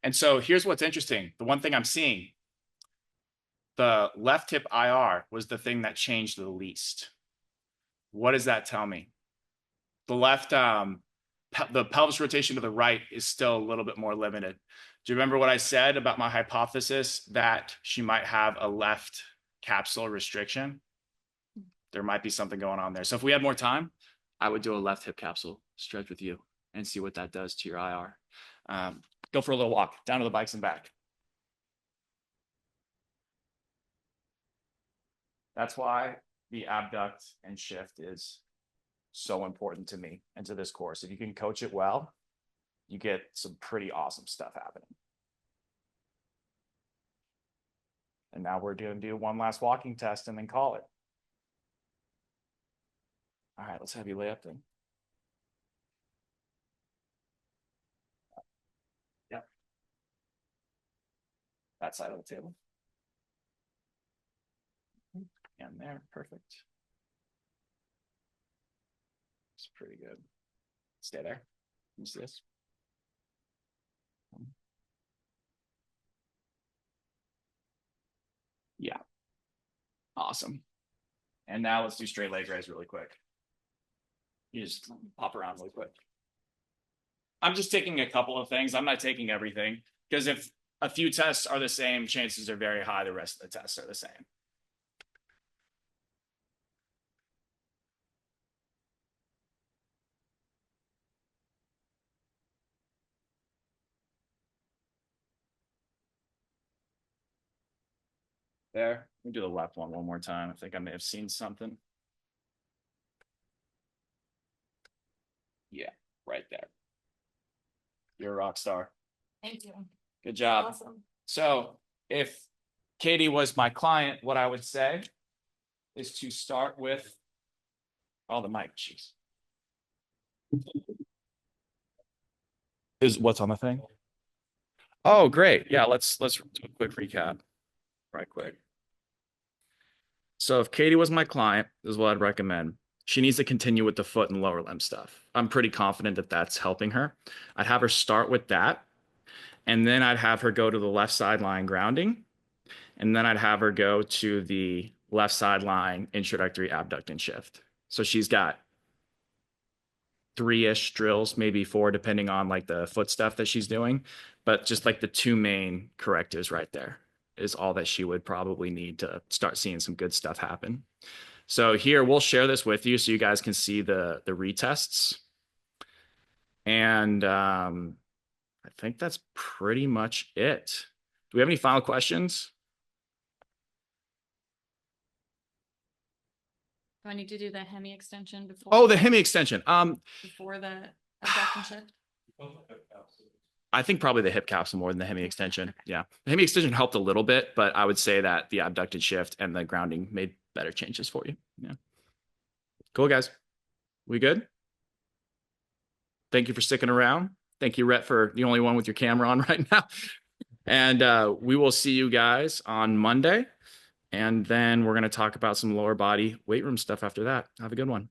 [SPEAKER 2] And so here's what's interesting. The one thing I'm seeing, the left hip IR was the thing that changed the least. What does that tell me? The left, the pelvis rotation to the right is still a little bit more limited. Do you remember what I said about my hypothesis that she might have a left capsule restriction? There might be something going on there. So if we had more time, I would do a left hip capsule stretch with you and see what that does to your IR. Go for a little walk down to the bikes and back. That's why the abduct and shift is so important to me and to this course. If you can coach it well, you get some pretty awesome stuff happening. And now we're going to do one last walking test and then call it. All right, let's have you lay up then. Yep. That side of the table. And there, perfect. It's pretty good. Stay there. Use this. Yeah. Awesome. And now let's do straight leg raise really quick. You just pop around really quick. I'm just taking a couple of things. I'm not taking everything, because if a few tests are the same, chances are very high the rest of the tests are the same. There. Let me do the left one more time. I think I may have seen something. Yeah, right there. You're a rock star.
[SPEAKER 10] Thank you.
[SPEAKER 2] Good job.
[SPEAKER 10] Awesome.
[SPEAKER 2] So if Katie was my client, what I would say is to start with the mic. Jeez. Is what's on the thing? Oh, great. Yeah, let's do a quick recap. Right quick. So if Katie was my client, this is what I'd recommend. She needs to continue with the foot and lower limb stuff. I'm pretty confident that that's helping her. I'd have her start with that. And then I'd have her go to the left sideline grounding. And then I'd have her go to the left sideline introductory abduct and shift. So she's got 3-ish drills, maybe 4, depending on like the foot stuff that she's doing. But just like the 2 main correctives right there is all that she would probably need to start seeing some good stuff happen. So here, we'll share this with you so you guys can see the retests. And I think that's pretty much it. Do we have any final questions?
[SPEAKER 10] Do I need to do the hemi extension before?
[SPEAKER 2] Oh, the hemi extension.
[SPEAKER 10] Before the abduction shift?
[SPEAKER 2] I think probably the hip capsule more than the hemi extension. Yeah. The hemi extension helped a little bit, but I would say that the abducted shift and the grounding made better changes for you. Yeah. Cool, guys. We good? Thank you for sticking around. Thank you, Rhett, for the only one with your camera on right now. And we will see you guys on Monday. And then we're going to talk about some lower body weight room stuff after that. Have a good one.